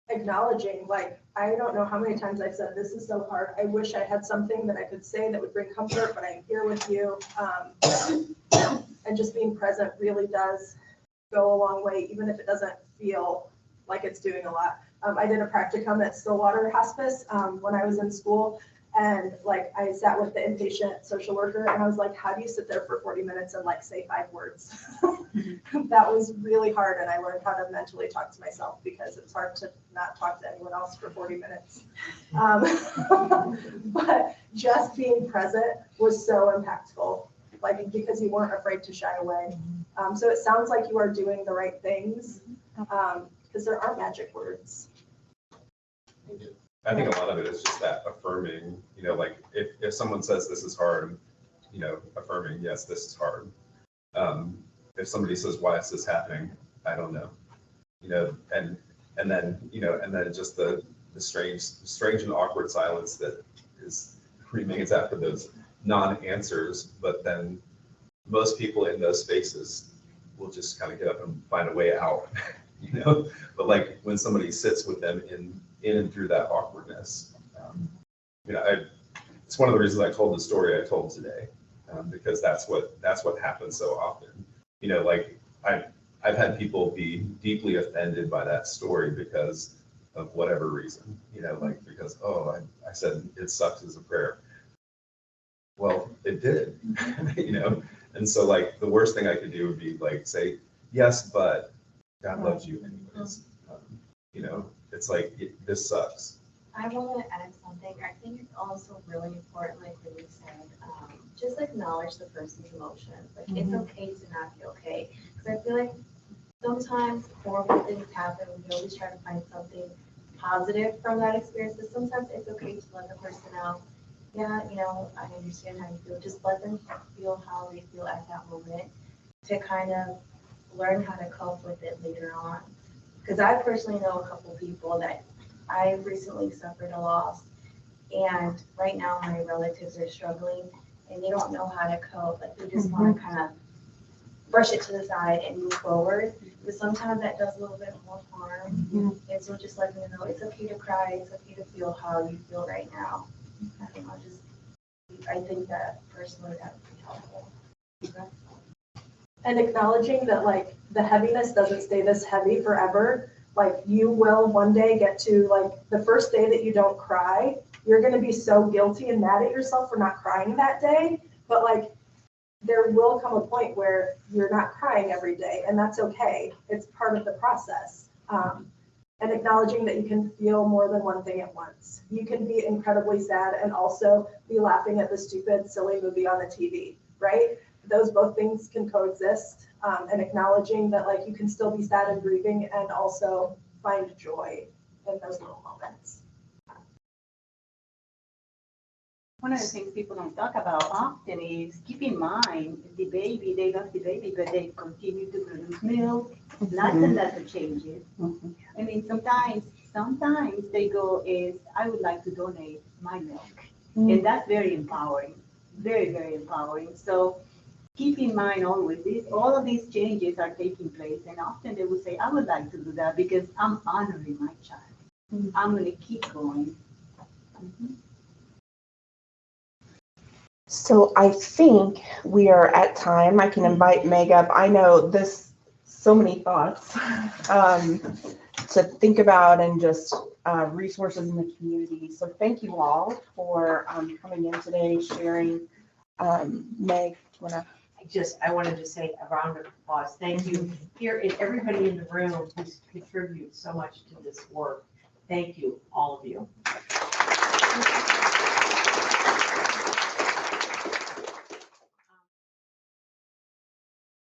acknowledging, like, I don't know how many times I've said, this is so hard. I wish I had something that I could say that would bring comfort, but I'm here with you. And just being present really does go a long way, even if it doesn't feel like it's doing a lot. I did a practicum at Stillwater Hospice when I was in school. And like, I sat with the inpatient social worker and I was like, how do you sit there for 40 minutes and like say 5 words? That was really hard. And I learned how to mentally talk to myself because it's hard to not talk to anyone else for 40 minutes. But just being present was so impactful, like because you weren't afraid to shy away. So it sounds like you are doing the right things because there are magic words. I think a lot of it is just that affirming, you know, like if someone says this is hard, you know, affirming, yes, this is hard. If somebody says, why is this happening? I don't know, you know, and then, you know, and then just the strange and awkward silence that remains after those non-answers, but then most people in those spaces will just kind of get up and find a way out, you know, but like when somebody sits with them in and through that awkwardness. You know, it's one of the reasons I told the story I told today, because that's what happens so often. You know, like I've had people be deeply offended by that story because of whatever reason. You know, like because I said it sucks as a prayer. Well, it did. You know, and so like the worst thing I could do would be like say yes, but God loves you anyways. You know. It's like, this sucks. I want to add something. I think it's also really important, like Lily said, just acknowledge the person's emotions. Like, it's okay to not be okay. Because I feel like sometimes horrible things happen. We always try to find something positive from that experience. But sometimes it's okay to let the person know, yeah, you know, I understand how you feel. Just let them feel how they feel at that moment to kind of learn how to cope with it later on. Because I personally know a couple people that I recently suffered a loss, and right now my relatives are struggling and they don't know how to cope. Like they just want to kind of brush it to the side and move forward. But sometimes that does a little bit more harm. And so just letting them know it's okay to cry, it's okay to feel how you feel right now. I think that personally that would be helpful. Okay. And acknowledging that like the heaviness doesn't stay this heavy forever. Like you will one day get to like the first day that you don't cry, you're going to be so guilty and mad at yourself for not crying that day. But like there will come a point where you're not crying every day and that's okay. It's part of the process. And acknowledging that you can feel more than one thing at once. You can be incredibly sad and also be laughing at the stupid, silly movie on the TV, right? Those both things can coexist, and acknowledging that like you can still be sad and grieving and also find joy in those little moments. One of the things people don't talk about often is keep in mind the baby, they love the baby, but they continue to produce milk, lots and lots of changes. I mean, sometimes they go is, I would like to donate my milk. And that's very empowering, very, very empowering. So keep in mind always, all of these changes are taking place, and often they will say, I would like to do that because I'm honoring my child. I'm going to keep going. So I think we are at time. I can invite Meg up. I know this, so many thoughts to think about and just resources in the community. So thank you all for coming in today, sharing. Meg, I wanted to say a round of applause. Thank you. Here is everybody in the room who contributes so much to this work. Thank you, all of you.